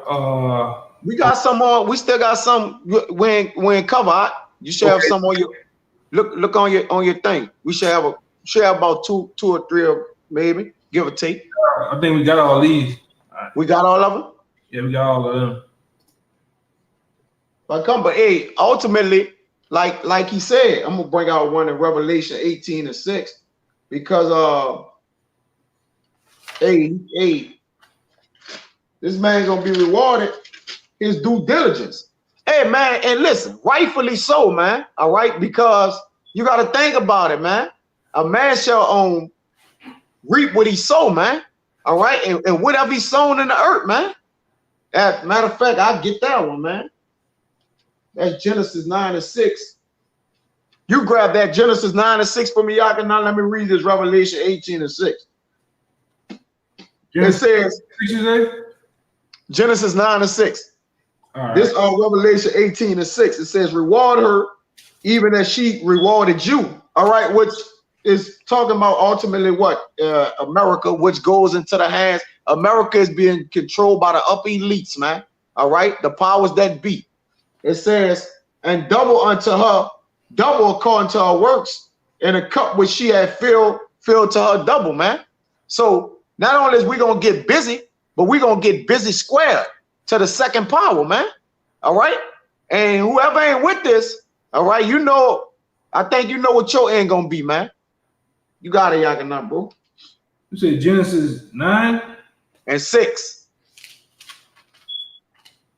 We got some more. We still got some when cover. You should have some on your look on your thing. We should have about two or three of maybe, give or take. I think we got all these. We got all of them. Yeah, we got all of them. But hey, ultimately, like he said, I'm gonna bring out one in Revelation 18:6, because hey, this man gonna be rewarded his due diligence. Hey man, and listen, rightfully so, man. All right, because you got to think about it, man. A man shall reap what he sow, man. All right, and whatever he sown in the earth, man. As matter of fact, I get that one, man. That's Genesis 9:6. You grab that Genesis 9:6 for me, y'all. Now let me read this Revelation 18:6. It says Genesis 9:6. Right. This Revelation 18:6. It says, reward her even as she rewarded you. All right, which is talking about ultimately what? America, which goes into the hands. America is being controlled by the upper elites, man. All right, the powers that be. It says, and double unto her, double according to her works, and a cup which she had filled to her double, man. So not only is we gonna get busy, but we gonna get busy squared to the second power, man. All right, and whoever ain't with this, all right, you know, I think you know what your end gonna be, man. You got it, Yakanam, bro. You said Genesis 9:6.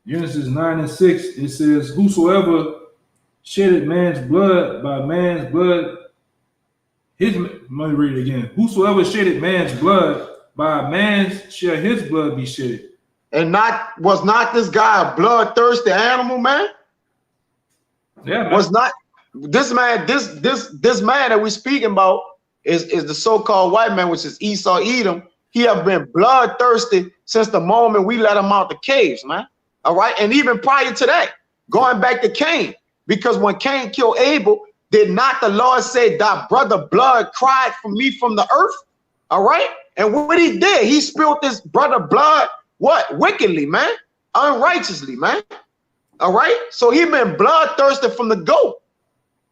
Genesis 9:6. It says, whosoever shedded man's blood, by man's blood, let me read it again. Whosoever shedded man's blood, by man's shall his blood be shed. And was not this guy a bloodthirsty animal, man? Yeah, man. Was not this man, this man that we're speaking about is the so-called white man, which is Esau Edom. He have been bloodthirsty since the moment we let him out the caves, man. All right, and even prior to that, going back to Cain, because when Cain killed Abel, did not the Lord say, thy brother blood cried for me from the earth? All right, and what he did, he spilled his brother blood, what? Wickedly, man, unrighteously, man. All right, so he been bloodthirsty from the go.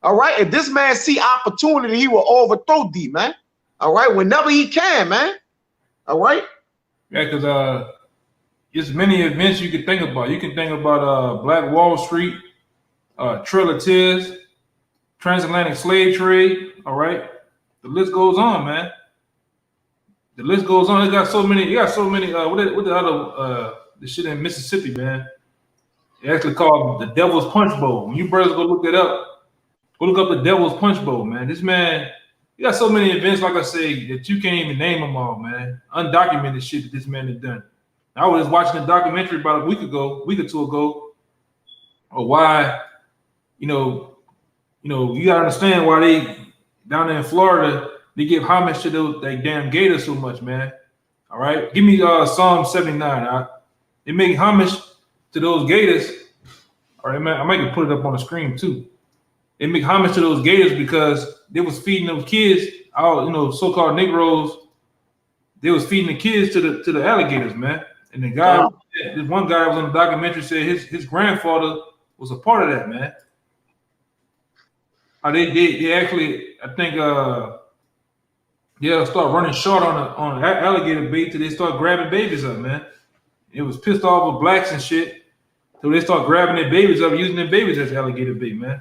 All right, if this man see opportunity, he will overthrow thee, man. All right, whenever he can, man. All right. Yeah, because there's many events you can think about. You can think about Black Wall Street, Trail of Tears, transatlantic slave trade. All right, the list goes on, man. The list goes on. It got so many. You got so many. What the other the shit in Mississippi, man? They actually called the Devil's Punch Bowl. When you brothers go look that up, go look up the Devil's Punch Bowl, man. This man, you got so many events, like I say, that you can't even name them all, man. Undocumented shit that this man has done. I was watching a documentary about a week or two ago, or why, you gotta understand why they down there in Florida, they give homage to those damn Gators so much, man. All right, give me Psalm 79. They make homage to those Gators. All right, man, I might put it up on the screen too. They make homage to those Gators because they was feeding those kids, all so-called Negroes. They was feeding the kids to the alligators, man. And the guy, this one guy was on the documentary said his grandfather was a part of that, man. They actually, I think, start running short on alligator bait till they start grabbing babies up, man. It was pissed off with blacks and shit, so they start grabbing their babies up, using their babies as alligator bait, man.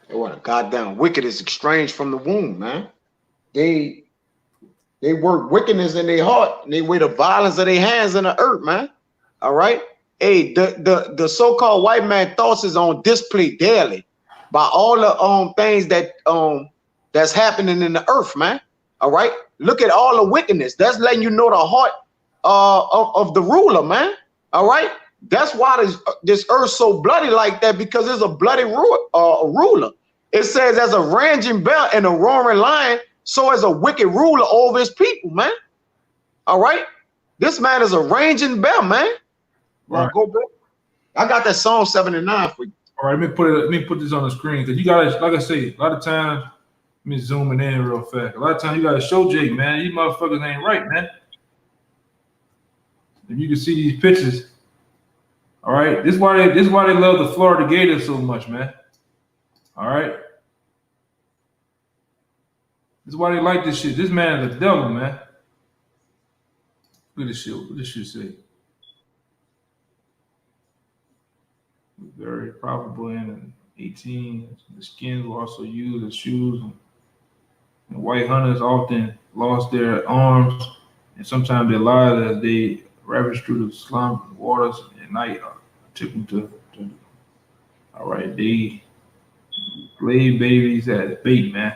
What a goddamn wickedness estranged from the womb, man. They work wickedness in their heart, and they weigh the violence of their hands in the earth, man. All right. Hey, the so-called white man thoughts is on display daily by all the things that's happening in the earth, man. All right. Look at all the wickedness. That's letting you know the heart of the ruler, man. All right. That's why this earth so bloody like that, because it's a bloody ruler. It says, as a raging bear and a roaring lion, so as a wicked ruler over his people, man. All right. This man is a raging bear, man. Right. Go back. I got that Psalm 79 for you. All right, let me put this on the screen, because you gotta, like I say, a lot of times, let me zoom in real fast. A lot of times you gotta show Jake, man. These motherfuckers ain't right, man. If you can see these pictures, all right. This is why they love the Florida Gators so much, man. All right. This is why they like this shit. This man is a devil, man. Look at this shit. What this shit say? Very profitable in 18. The skins were also used as shoes. And white hunters often lost their arms and sometimes their lives as they ravaged through the slum waters at night. Took them to all right, they laid babies as bait, man.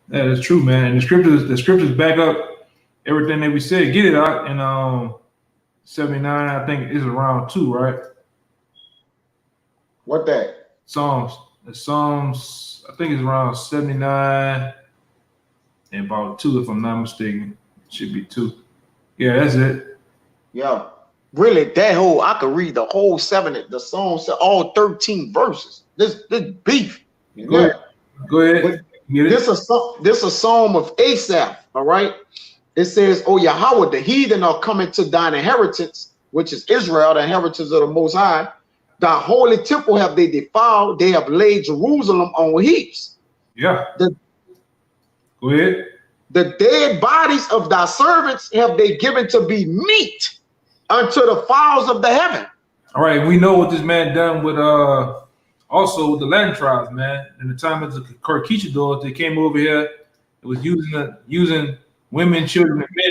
That is true, man. And the scriptures back up everything that we said. Get it out in 79, I think it's around 2, right? What that? Psalms. The Psalms, I think it's around 79 and about 2, if I'm not mistaken. It should be 2. Yeah, that's it. Yeah. Really, that whole, I could read the whole 7, the Psalms, all 13 verses. This beef. Go ahead. Go ahead. Get it? This a psalm of Asaph, all right? It says, "Oh Yahweh, the heathen are coming to thine inheritance, which is Israel, the inheritance of the Most High. Thy holy temple have they defiled. They have laid Jerusalem on heaps." Yeah. Go ahead. "The dead bodies of thy servants have they given to be meat unto the fowls of the heaven." All right, we know what this man done with also with the Latin tribes, man. In the time of the conquistadors, they came over here. It was using women, children, and men,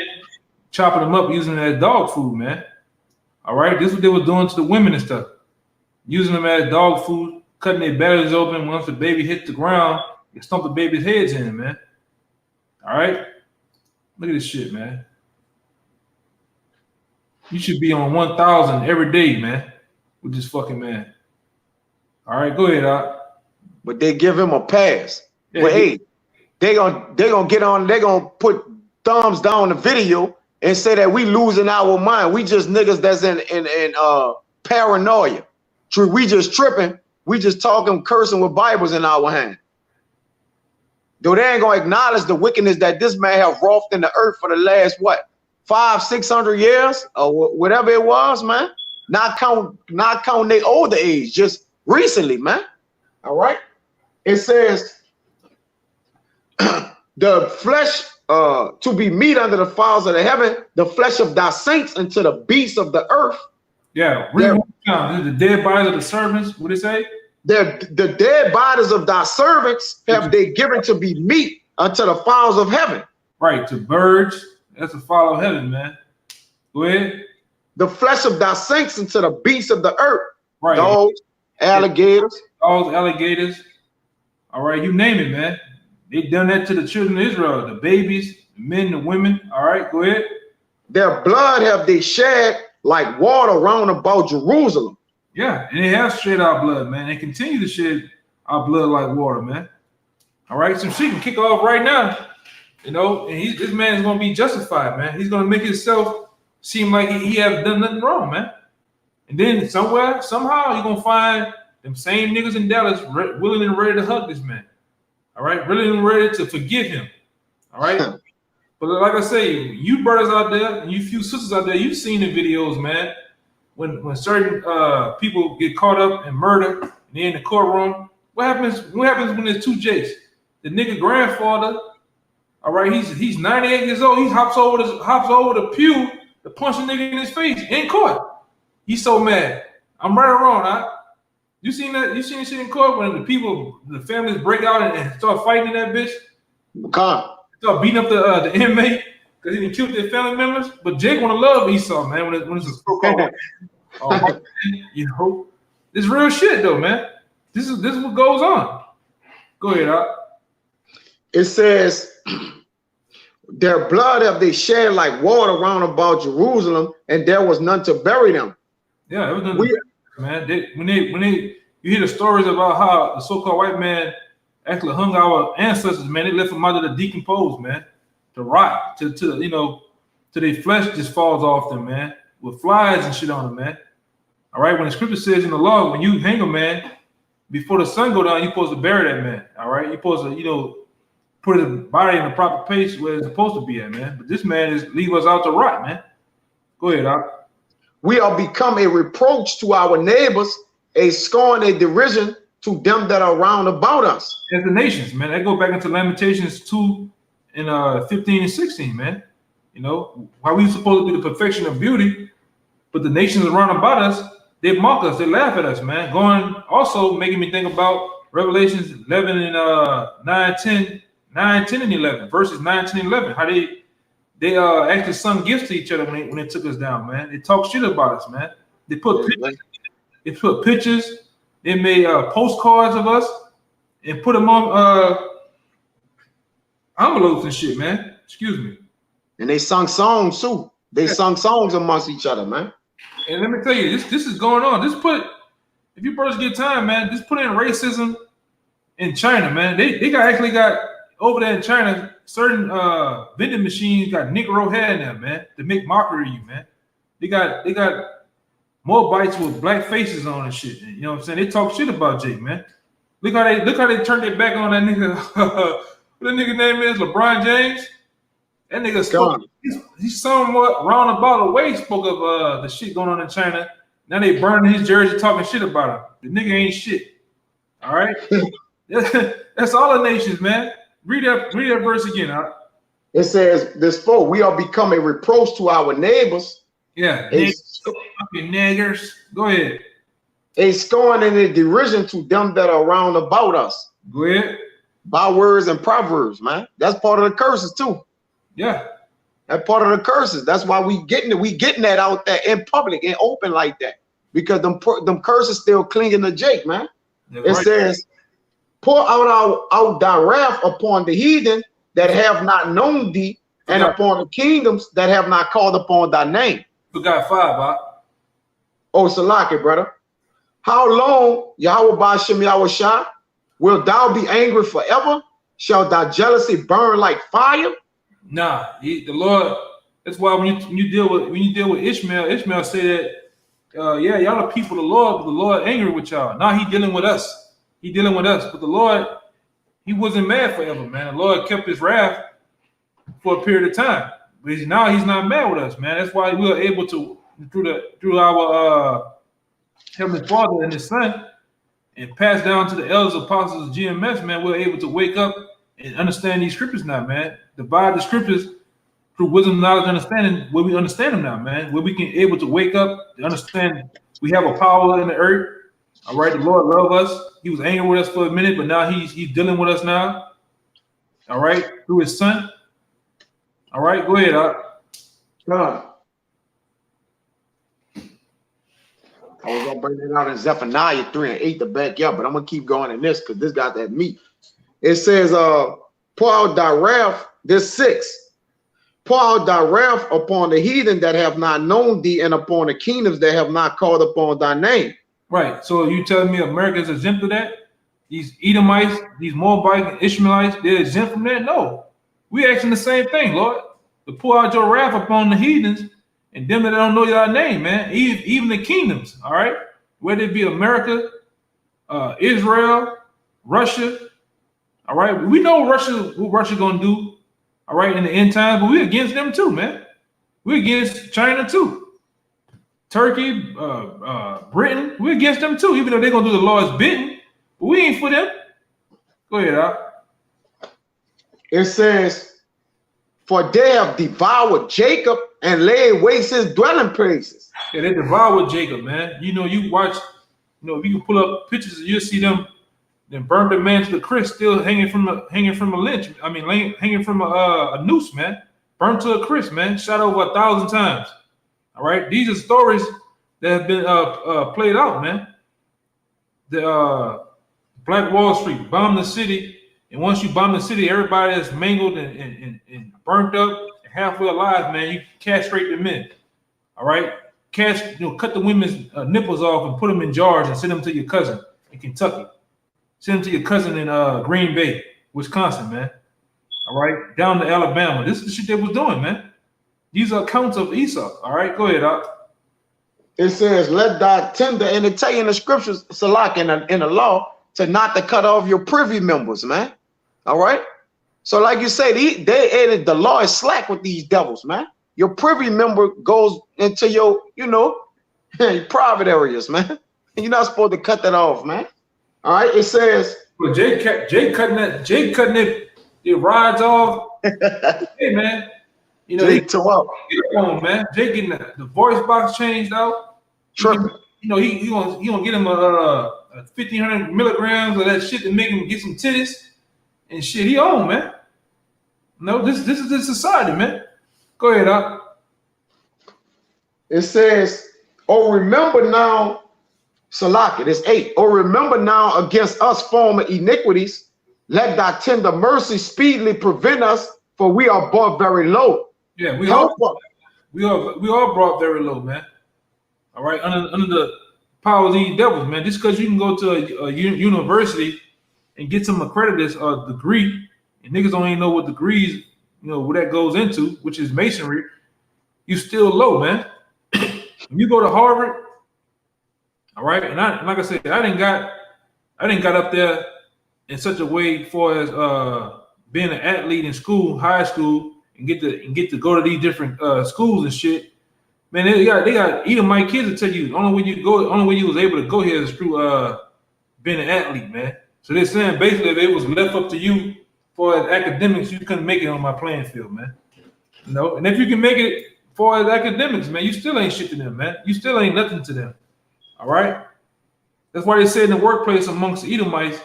chopping them up, using them as dog food, man. All right, this is what they were doing to the women and stuff, using them as dog food, cutting their bellies open. Once the baby hit the ground, they stomp the baby's heads in, man. All right, look at this shit, man. You should be on 1,000 every day, man, with this fucking man. All right, go ahead, But they give him a pass. Yeah, Well, hey, they gonna get on. They gonna put thumbs down the video and say that we losing our mind. We just niggas that's in paranoia. True, we just tripping. We just talking, cursing with Bibles in our hand. Though they ain't gonna acknowledge the wickedness that this man have wrought in the earth for the last what, 500-600 years or whatever it was, man. Not count their older age, just recently, man. All right. It says the flesh to be meat under the fowls of the heaven, the flesh of thy saints unto the beasts of the earth. Yeah, read one time. The dead bodies of the servants. What did it say? The dead bodies of thy servants have they given to be meat unto the fowls of heaven. Right, to birds. That's a fowl of heaven, man. Go ahead. The flesh of thy saints unto the beasts of the earth. Right. Dogs, alligators. Dogs, alligators. All right, you name it, man. They done that to the children of Israel, the babies, the men, the women. All right, go ahead. Their blood have they shed like water round about Jerusalem. Yeah, and they have shed our blood, man. They continue to shed our blood like water, man. All right, so she can kick off right now, you know, and this man is going to be justified, man. He's going to make himself seem like he has done nothing wrong, man. And then somewhere, somehow, you're going to find them same niggas in Dallas willing and ready to hug this man. All right, willing and ready to forgive him. All right. But like I say, you brothers out there and you few sisters out there, you've seen the videos, man. When certain people get caught up in murder and they're in the courtroom, what happens when there's two Jakes? The nigga grandfather, all right, he's 98 years old. He hops over the pew to punch a nigga in his face in court. He's so mad. I'm right or wrong, huh? You seen that? You seen this shit in court when the families break out and start fighting in that bitch? Start beating up the inmate because he didn't kill their family members. But Jake want to love Esau, man. When it's a so-called, you know, this real shit though, man. This is what goes on. Go ahead, Doc. It says, their blood have they shed like water round about Jerusalem, and there was none to bury them. Yeah, it was none man. When you hear the stories about how the so-called white man actually hung our ancestors, man, they left them out to decompose, man, to rot, to their flesh just falls off them, man, with flies and shit on them, man. All right, when the scripture says in the law, when you hang a man, before the sun go down, you're supposed to bury that man. All right, you're supposed to, put his body in the proper place where it's supposed to be at, man. But this man leave us out to rot, man. Go ahead, Doc. We are become a reproach to our neighbors, a scorn, a derision to them that are round about us. As the nations, man. That go back into Lamentations 2 and 15 and 16, man. You know, why we supposed to be the perfection of beauty, but the nations around about us, they mock us, they laugh at us, man. Also making me think about Revelations 11 and 9, 10 and 11, verses 9, 10, and 11. How they They actually sung gifts to each other when they took us down, man. They talked shit about us, man. They put pictures. They made postcards of us and put them on envelopes and shit, man. Excuse me. And they sung songs too. They sung songs amongst each other, man. And let me tell you, this is going on. If you brothers get time, man, just put in racism in China, man. They actually got over there in China, certain vending machines got Negro hair in them, man, to make mockery of you, man. They got more bites with black faces on and shit. You know what I'm saying? They talk shit about Jake, man. Look how they turned their back on that nigga. What that nigga name is? LeBron James. That nigga spoke. He's somewhat roundabout away spoke of the shit going on in China. Now they burning his jersey, talking shit about him. The nigga ain't shit. All right. That's all the nations, man. Read that verse again. Huh? It says, "This foe, we are become a reproach to our neighbors." Yeah, fucking niggers. Go ahead. A scorn and a derision to them that are round about us. Go ahead. Bywords and proverbs, man. That's part of the curses too. Yeah. That's part of the curses. That's why we getting it. We getting that out there in public and open like that, because them curses still clinging to Jake, man. It says, "Pour out thy wrath upon the heathen that have not known thee, and upon the kingdoms that have not called upon thy name." Forgot 5, huh? Oh, Salaki, brother. How long, Yahweh Ba'ashem Yahushua, will thou be angry forever? Shall thy jealousy burn like fire? Nah, the Lord. That's why when you deal with Ishmael say that, yeah, y'all are people of the Lord, but the Lord angry with y'all. Now he dealing with us. He dealing with us, but the Lord, he wasn't mad forever, man. The Lord kept his wrath for a period of time, but now he's not mad with us, man. That's why we are able to through our Heavenly Father and His Son, and pass down to the elders, apostles of GMS, man. We're able to wake up and understand these scriptures now, man. Divide the scriptures through wisdom, knowledge, understanding, where we understand them now, man. Where we can able to wake up to understand we have a power in the earth. All right, the Lord loves us. He was angry with us for a minute, but now he's dealing with us now. All right, through His Son. All right, go ahead, I was gonna bring it out in Zephaniah 3:8 to back up, but I'm gonna keep going in this because this got that meat. It says, "Pour out thy wrath." This 6. "Pour out thy wrath upon the heathen that have not known thee, and upon the kingdoms that have not called upon thy name. Right. So you telling me America's exempt of that? These Edomites, these Moabites, and Ishmaelites, they're exempt from that? No. We asking the same thing, Lord. To pour out your wrath upon the heathens and them that don't know your name, man. Even the kingdoms, all right? Whether it be America, Israel, Russia, all right? We know what Russia gonna do, all right, in the end times, but we're against them too, man. We're against China too. Turkey, Britain, we're against them too, even though they're gonna do the Lord's bidding, but we ain't for them. Go ahead, Al. It says, "For they have devoured Jacob and laid waste his dwelling places." Yeah, they devoured Jacob, man. You know, you watch, if you can pull up pictures, you'll see them burn the man to the crisp, still hanging from a lynch. I mean, hanging from a noose, man. Burnt to a crisp, man. Shot over 1,000 times. All right, these are stories that have been played out, man. The Black Wall Street bombed the city, and once you bomb the city, everybody that's mangled and burnt up, and halfway alive, man. You castrate the men. All right, cut the women's nipples off and put them in jars and send them to your cousin in Kentucky. Send them to your cousin in Green Bay, Wisconsin, man. All right, down to Alabama. This is the shit they was doing, man. These are accounts of Esau. All right, go ahead, Doc. It says, "Let thy tender," and it tell you in the scriptures, Salak, in the law, to not to cut off your privy members, man. All right. So, like you say, the law is slack with these devils, man. Your privy member goes into your, your private areas, man. You're not supposed to cut that off, man. All right. It says, well, Jake cutting it rods off. Hey, man. Jake tore up. Man. Jake getting the voice box changed out. Tripping. He gonna get him a 1,500 milligrams of that shit to make him get some titties and shit. He on, man. No, this is the society, man. Go ahead, Doc. It says, "Oh, remember now, Salaki, it's 8. Oh, remember now against us former iniquities. Let thy tender mercy speedily prevent us, for we are brought very low." Yeah, we Help all us. brought very low, man. All right, under the power of these devils, man. Just because you can go to a university and get some accredited degree, and niggas don't even know what degrees, what that goes into, which is masonry. You still low, man. When you go to Harvard, all right, and like I said, I didn't got up there in such a way for as being an athlete in school, high school, and get to go to these different schools and shit. Man, they got Edomite kids to tell you the only way you was able to go here is through being an athlete, man. So they're saying basically if it was left up to you for academics, you couldn't make it on my playing field, man. And if you can make it for academics, man, you still ain't shit to them, man. You still ain't nothing to them. All right. That's why they say in the workplace amongst the Edomites,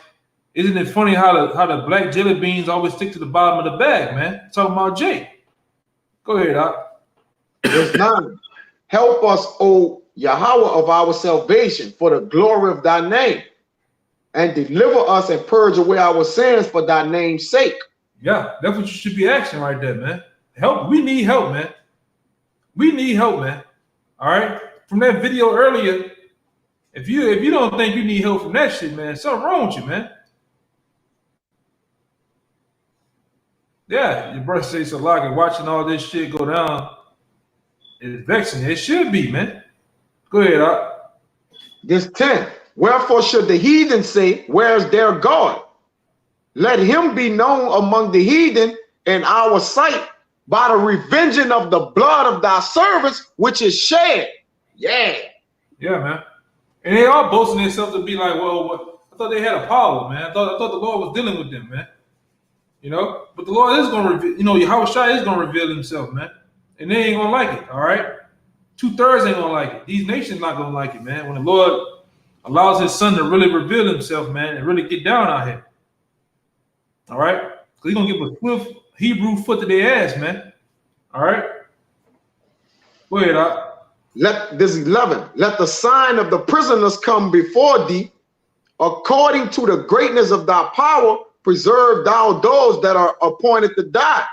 isn't it funny how the black jelly beans always stick to the bottom of the bag, man? Talking about Jay. Go ahead, Doc. Verse 9. Help us, O Yahweh of our salvation, for the glory of thy name, and deliver us and purge away our sins for thy name's sake. Yeah, that's what you should be asking right there, man. Help. We need help, man. We need help, man. All right. From that video earlier, if you don't think you need help from that shit, man, something wrong with you, man. Yeah, your brother says a lot, and watching all this shit go down is vexing. It should be, man. Go ahead, Doc. This 10. Wherefore should the heathen say, where is their God? Let him be known among the heathen in our sight by the revenging of the blood of thy servants, which is shed. Yeah. Yeah, man. And they all boasting themselves to be like, well, I thought they had a power, man. I thought the Lord was dealing with them, man. But the Lord is going to reveal, Yahweh Shai is going to reveal himself, man. And they ain't going to like it, all right? 2/3 ain't going to like it. These nations not going to like it, man. When the Lord allows his son to really reveal himself, man, and really get down out here. All right? Because he's going to give a swift Hebrew foot to their ass, man. All right? Go ahead, Doc. Let this 11. Let the sign of the prisoners come before thee, according to the greatness of thy power, preserve thou those that are appointed to die.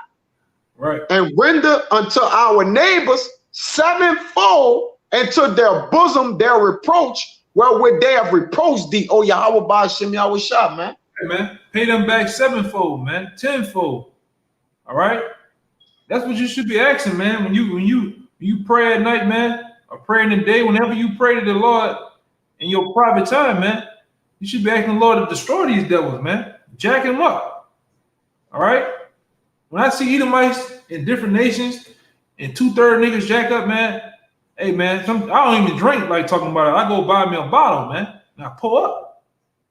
Right. And render unto our neighbors sevenfold, and to their bosom their reproach, wherewith they have reproached thee, O Yahweh Ba'ashem Yahweh Shah, man. Hey, man, pay them back sevenfold, man, tenfold. All right, that's what you should be asking, man. When you pray at night, man, or pray in the day, whenever you pray to the Lord in your private time, man, you should be asking the Lord to destroy these devils, man. Jack them up. All right. When I see Edomites in different nations and 2/3 niggas jack up, man, hey, man, I don't even drink like talking about it. I go buy me a bottle, man, and I pull up.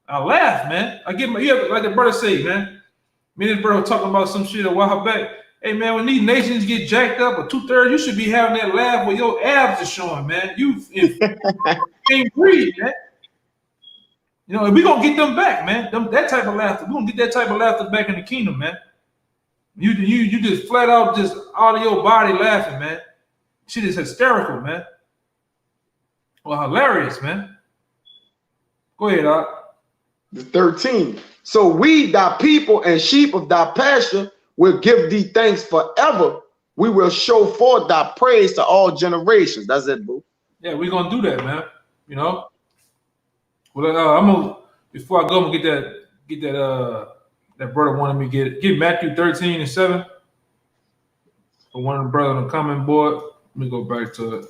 I laugh, man. I get like the brother say, man. Me and his brother talking about some shit a while back. Hey, man, when these nations get jacked up or 2/3, you should be having that laugh where your abs are showing, man. You can't breathe, man. If we gonna get them back, man, that type of laughter, we gonna get that type of laughter back in the kingdom, man. You just flat out just out of your body laughing, man. Shit is hysterical, man. Well, hilarious, man. Go ahead, Doc. 13. So we, thy people and sheep of thy pasture, will give thee thanks forever. We will show forth thy praise to all generations. That's it, boo. Yeah, we're gonna do that, man. Well, I'm gonna before I go, I'm gonna get that brother wanted me to get Matthew 13:7 for one of the brothers on the comment board. Let me go back to it.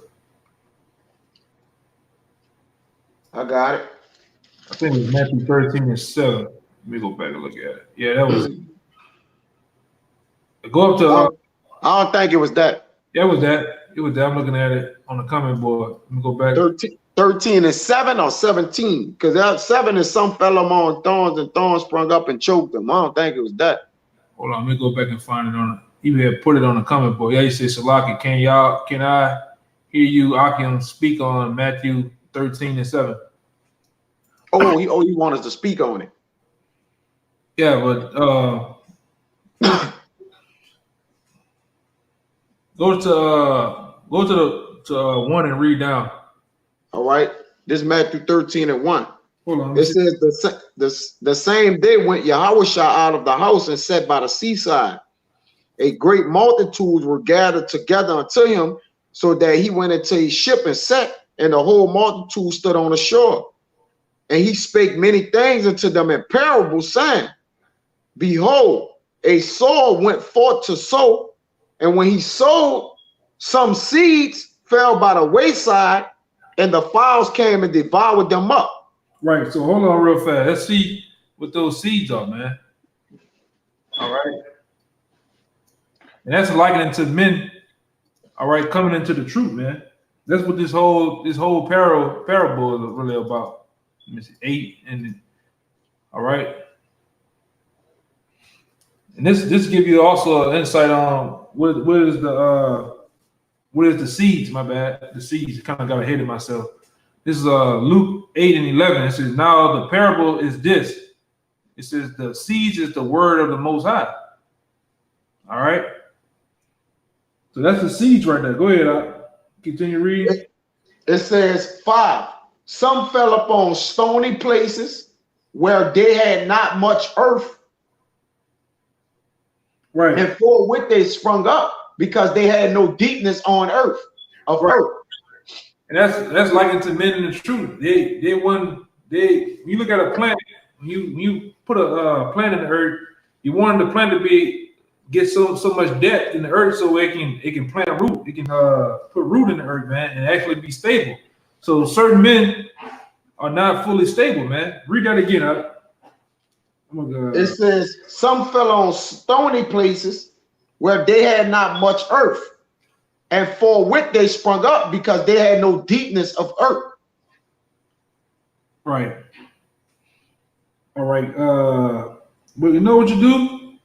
I got it. I think it was Matthew 13:7. Let me go back and look at it. Yeah, that was it. Go up to. I don't think it was that. Yeah, it was that. It was that. I'm looking at it on the comment board. Let me go back. 13 is 7 or 17? Because that 7 is some fell among thorns, and thorns sprung up and choked them. I don't think it was that. Hold on, let me go back and find it on it. He had put it on the comment board. Yeah, he said, Salaki, can I hear you, Akim, speak on Matthew 13:7? Oh, you want us to speak on it? Yeah, but Go to one and read down. All right. This is Matthew 13 and 1. Hold on. It says the same day went Yahushua out of the house and sat by the seaside. A great multitude were gathered together unto him, so that he went into his ship and sat, and the whole multitude stood on the shore. And he spake many things unto them in parables, saying, Behold, a sower went forth to sow, and when he sowed, some seeds fell by the wayside, and the fowls came and devoured them up. Right. So hold on real fast. Let's see what those seeds are, man. All right. And that's likening to men, all right, coming into the truth, man. That's what this whole parable is really about. Let me see, 8 and all right. And this give you also an insight on what is the seeds. My bad, the seeds. Kind of got ahead of myself. This is Luke 8 and 11. It says, now the parable is this. It says the seeds is the word of the Most High. All right. So that's the seeds right there. Go ahead. Continue reading. It says 5. Some fell upon stony places where they had not much earth, Right. and forthwith they sprung up because they had no deepness on earth of earth. And that's likened to men in the truth. When you look at a plant, when you put a plant in the earth, you want the plant to get so much depth in the earth so it can plant root. It can put root in the earth, man, and actually be stable. So certain men are not fully stable, man. Read that again. It says some fell on stony places where they had not much earth, and forthwith they sprung up because they had no deepness of earth. Right. All right. But you know what you do?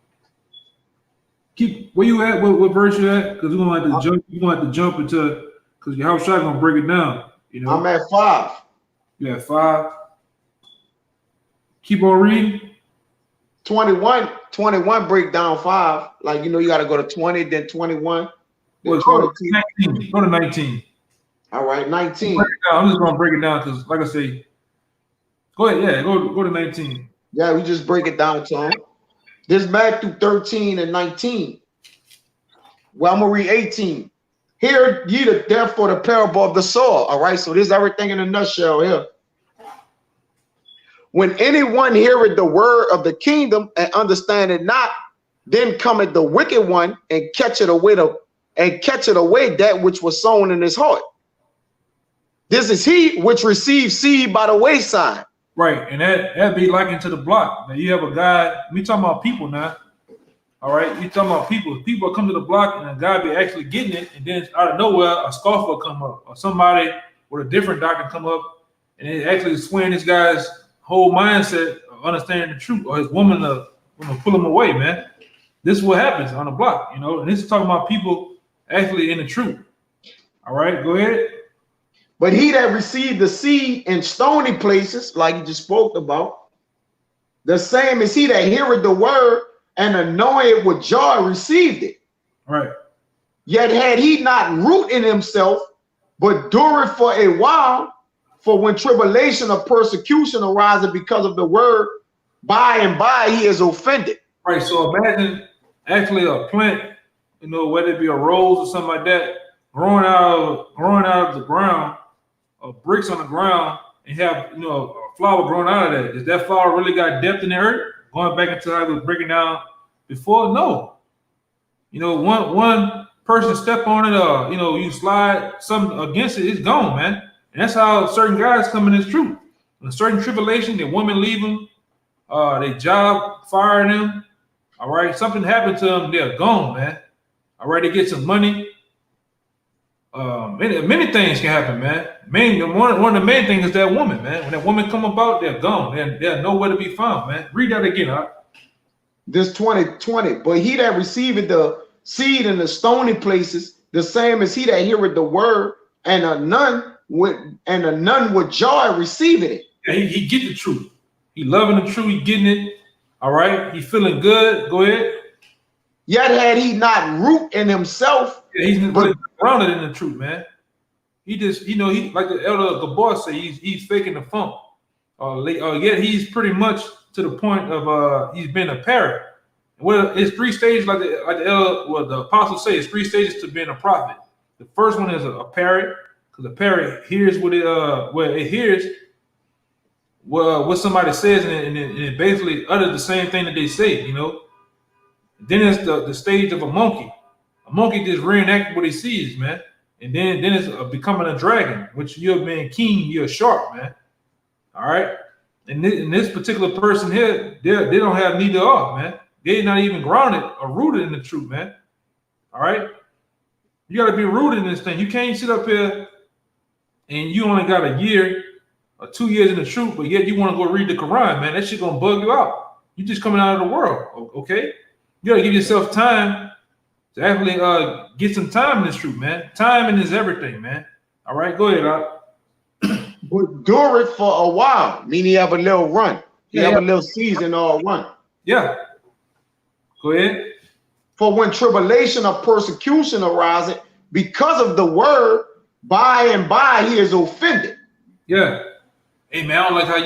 Keep where you at. What verse you at? Because we're gonna have to jump. You're gonna have to jump into because your house shot gonna break it down. You know. I'm at 5. You at 5. Keep on reading. 21 break down 5. Like, you got to go to 20, then 21. Then Well, go to 19. Go to 19. All right, 19. I'm just gonna break it down because, like I say, go ahead. Yeah, go to 19. Yeah, we just break it down to him. This is Matthew 13 and 19. Well, I'm gonna read 18. Hear ye therefore the parable of the sower. All right, so this is everything in a nutshell here. When anyone heareth the word of the kingdom and understand it not, then cometh the wicked one and catcheth away that which was sown in his heart. This is he which receives seed by the wayside. Right, and that be likened to the block. Now you have a guy. We talking about people now. All right, we talking about people. People come to the block and a guy be actually getting it, and then out of nowhere a scoffer come up, or somebody with a different doctrine come up, and it actually swaying this guy's whole mindset of understanding the truth, or his woman to pull him away, man. This is what happens on the block, and this is talking about people actually in the truth. All right, go ahead. But he that received the seed in stony places, like you just spoke about, the same is he that heareth the word and knowing it with joy received it. Right. Yet had he not root in himself, but dureth for a while, for when tribulation or persecution arises because of the word, by and by he is offended. Right. So imagine actually a plant, whether it be a rose or something like that, growing out of the ground, or bricks on the ground, and have a flower growing out of that. Is that flower really got depth in the earth? Going back into how it was breaking down before? No. One person step on it, or you slide something against it, it's gone, man. And that's how certain guys come in this truth. In a certain tribulation, their women leave them, their job fire them. All right, something happened to them, they're gone, man. All right, they get some money. Many things can happen, man. One of the main things is that woman, man. When that woman come about, they're gone. They're nowhere to be found, man. Read that again, huh? This 20. But he that receiveth the seed in the stony places, the same as he that heareth the word, and a none with joy receiving it. Yeah, he get the truth. He loving the truth. He getting it. All right. He feeling good. Go ahead. Yet had he not root in himself, Yeah, he's but really grounded in the truth, man. He just, he like the elder Gabor say, he's faking the funk. Yet he's pretty much to the point of he's been a parrot. Well, it's 3 stages, like the apostles say, it's 3 stages to being a prophet. The first one is a parrot, because a parrot hears what it hears what somebody says, and it basically utters the same thing that they say, you know. Then it's the stage of a monkey. A monkey just reenacts what he sees, man. And then it's becoming a dragon, which you're being keen, you're a shark, man. All right. And this particular person here, they don't have neither of, man. They're not even grounded or rooted in the truth, man. All right. You got to be rooted in this thing. You can't sit up here and you only got a year or 2 years in the truth, but yet you want to go read the Quran, man. That shit gonna bug you out. You just coming out of the world, okay? You gotta give yourself time to actually get some time in this truth, man. Timing is everything, man. All right, go ahead, but do it for a while. Meaning you have a little run. You have a little season or a run. Yeah. Go ahead. For when tribulation or persecution arises because of the word, by and by he is offended. Yeah. Hey man, I don't like how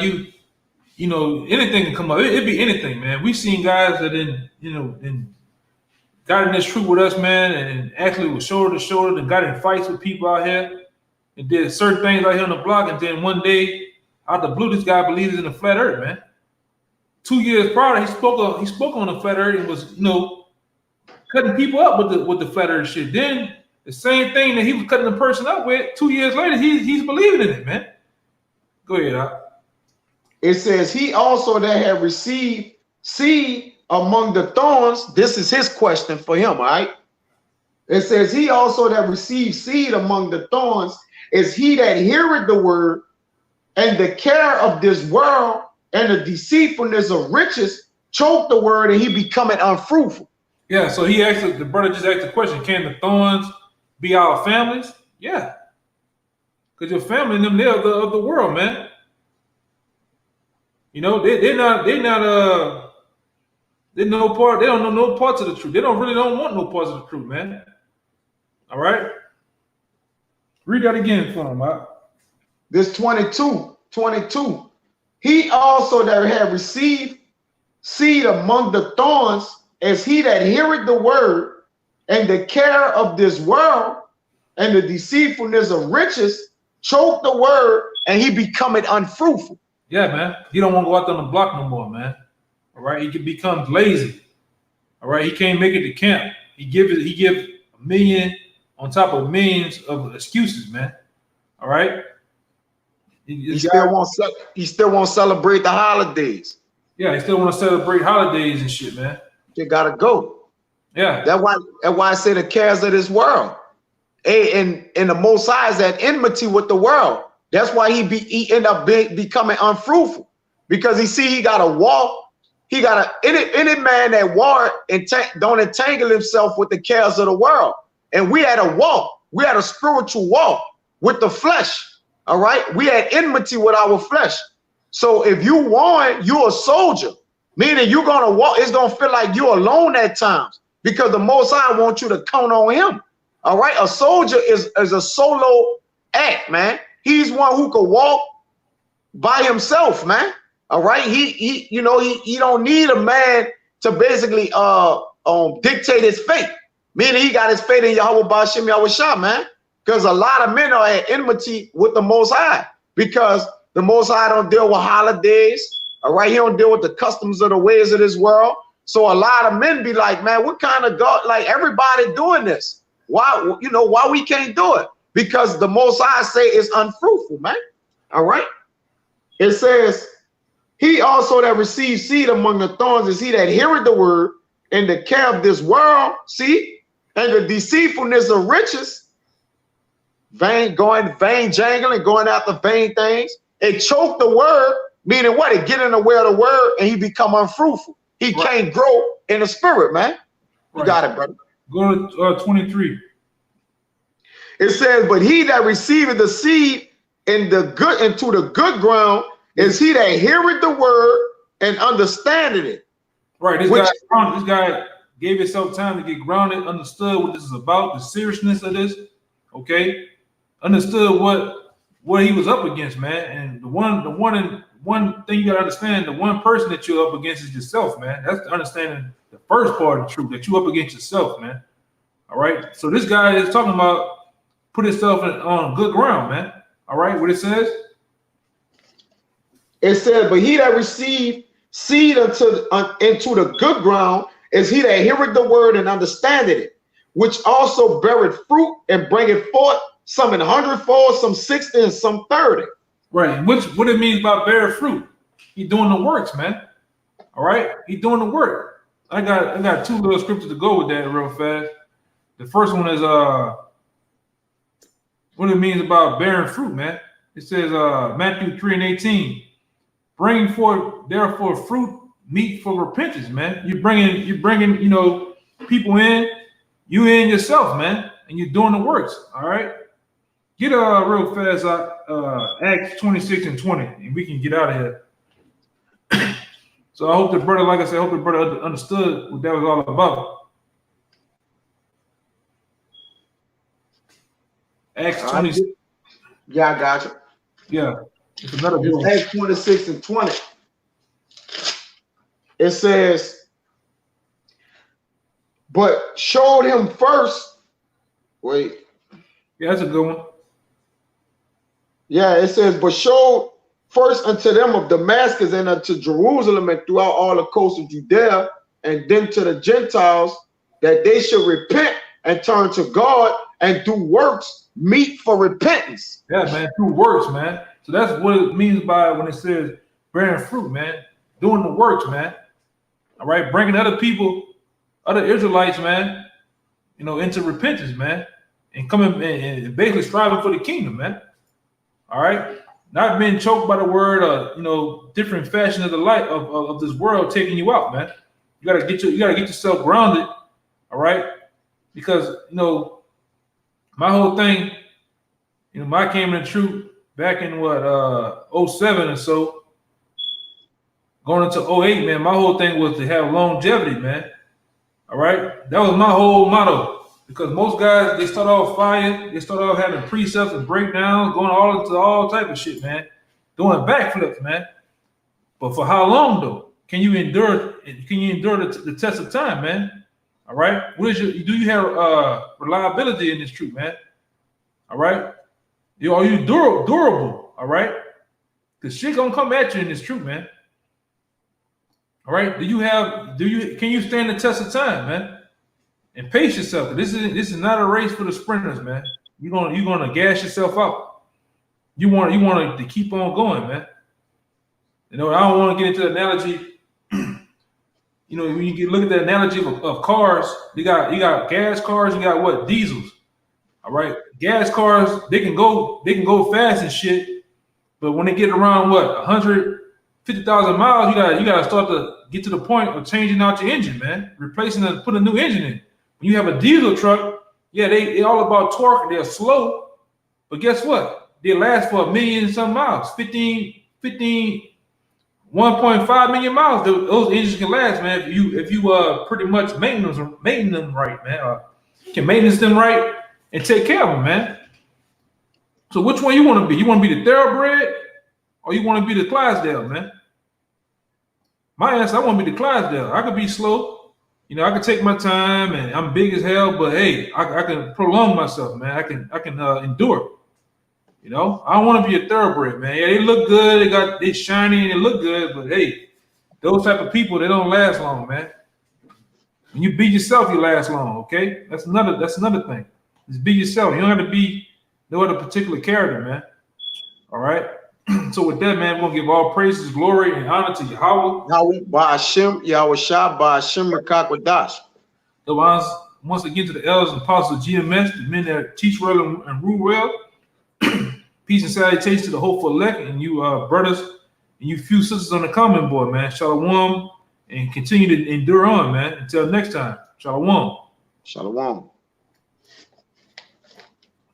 you know, anything can come up. It'd be anything, man. We've seen guys that got in this truth with us, man, and actually was shoulder to shoulder and got in fights with people out here and did certain things out here on the block, and then one day, out the blue, this guy believes in the flat earth, man. 2 years prior, he spoke on the flat earth and was, you know, cutting people up with the flat earth shit. Then the same thing that he was cutting the person up with, 2 years later, he's believing in it, man. Go ahead, Al. It says he also that had received seed among the thorns. This is his question for him, all right? It says he also that received seed among the thorns is he that heareth the word, and the care of this world and the deceitfulness of riches choke the word, and he becometh unfruitful. Yeah, so the brother just asked the question, can the thorns be our families? Yeah. Because your family and them, they're of the world, man. You know, they don't know no parts of the truth. They don't want no parts of the truth, man. All right. Read that again for him, Mike. This 22. He also that had received seed among the thorns is he that heareth the word, and the care of this world and the deceitfulness of riches choke the word, and he becometh unfruitful. Yeah, man. He don't want to go out there on the block no more, man. All right. He becomes lazy. All right. He can't make it to camp. He give a million on top of millions of excuses, man. All right. He still won't celebrate the holidays. Yeah, he still want to celebrate holidays and shit, man. You gotta go. Yeah. That's why I say the cares of this world. And the Most High is at enmity with the world. That's why he end up becoming unfruitful, because he gotta walk. He gotta any man that walk and don't entangle himself with the cares of the world. And we had a walk. We had a spiritual walk with the flesh. All right. We had enmity with our flesh. So if you want, you're a soldier, meaning you're gonna walk. It's gonna feel like you're alone at times, because the Most High wants you to count on him. All right. A soldier is a solo act, man. He's one who could walk by himself, man. All right. He don't need a man to basically dictate his fate. Meaning he got his fate in Yahweh Ba'ashem Yahushua, man. Because a lot of men are at enmity with the Most High, because the Most High don't deal with holidays. All right. He don't deal with the customs of the ways of this world. So a lot of men be like, man, what kind of God? Like, everybody doing this. Why we can't do it? Because the Most High say it's unfruitful, man. All right. It says, he also that receives seed among the thorns is he that heareth the word, and the care of this world, see, and the deceitfulness of riches, vain jangling, going after vain things. It choked the word, meaning what? It get in the way of the word, and he become unfruitful. He can't grow in the spirit, man. You got it, brother. Go to 23. It says, but he that receiveth the seed into the good ground is he that heareth the word and understandeth it. Right. This guy gave yourself time to get grounded, understood what this is about, the seriousness of this, okay? Understood what he was up against, man. And the one thing you gotta understand, the one person that you're up against is yourself, man. That's understanding the first part of the truth, that you up against yourself, man. All right. So this guy is talking about put himself on good ground, man. All right. What it says? It said, but he that received seed into the good ground is he that heareth the word and understandeth it, which also beareth fruit and bringeth forth some in 100-fold, some 60, and some 30. Right. And what it means by bearing fruit. He doing the works, man. All right. He doing the work. I got two little scriptures to go with that real fast. The first one is what it means about bearing fruit, man. It says Matthew 3:18. Bring forth therefore fruit meet for repentance, man. You're bringing, you know, people in, you in yourself, man, and you're doing the works. All right. Get real fast Acts 26 and 20, and we can get out of here. So I hope the brother, like I said, I hope the brother understood what that was all about. Acts 26. Yeah, I got you. Yeah, it's another good one. Acts 26 and 20. It says, but showed him first. Wait. Yeah, that's a good one. Yeah, it says, but showed first unto them of Damascus and unto Jerusalem and throughout all the coast of Judea, and then to the Gentiles, that they should repent and turn to God and do works meet for repentance. Yeah, man, through works, man. So that's what it means by when it says bearing fruit, man. Doing the works, man. All right, bringing other people, other Israelites, man, you know, into repentance, man, and coming and basically striving for the kingdom, man. All right, not being choked by the word, you know, different fashion of the light of this world taking you out, man. You gotta get yourself grounded, all right, because you know my whole thing, you know, I came in the truth back in what 07 or so, going into 08, man. My whole thing was to have longevity, man. All right, that was my whole motto. Because most guys, they start off fire, they start off having precepts and breakdowns, going all into all type of shit, man. Doing backflips, man. But for how long though? Can you endure the test of time, man? All right. Do you have reliability in this truth, man? All right. Are you durable? All right. Because shit gonna come at you in this truth, man. All right. Can you stand the test of time, man? And pace yourself. This is not a race for the sprinters, man. You're gonna gas yourself out. You want to keep on going, man. You know, I don't want to get into the analogy. You know, when you look at the analogy of cars, you got gas cars, you got what? Diesels. All right, gas cars, they can go fast and shit, but when they get around what 150,000 miles, you gotta start to get to the point of changing out your engine, man. Put a new engine in. When you have a diesel truck, yeah, they all about torque. They're slow, but guess what? They last for 1 million and some miles, 1.5 million miles. Those engines can last, man. If you pretty much maintenance them right, man. Can maintenance them right and take care of them, man. So which one you want to be? You want to be the thoroughbred, or you want to be the Clydesdale, man? My answer, I want to be the Clydesdale. I could be slow. You know, I can take my time, and I'm big as hell, but hey, I can prolong myself, man. I can endure. You know, I don't want to be a thoroughbred, man. Yeah, they look good, they shiny and they look good, but hey, those type of people, they don't last long, man. When you be yourself, you last long, okay? That's another thing. Just be yourself. You don't have to be no other particular character, man. All right. So with that, man, we're gonna give all praises, glory, and honor to Yahweh. Yahweh Ba'ashem, Yahweh Shah, Ba'ashem Rakakwadash. So once again to the elders and apostles of GMS, the men that teach well and rule well. Peace and salutations to the hopeful elect and you brothers and you few sisters on the comment board, man. Shalom, and continue to endure on, man. Until next time. Shalom. Shalom.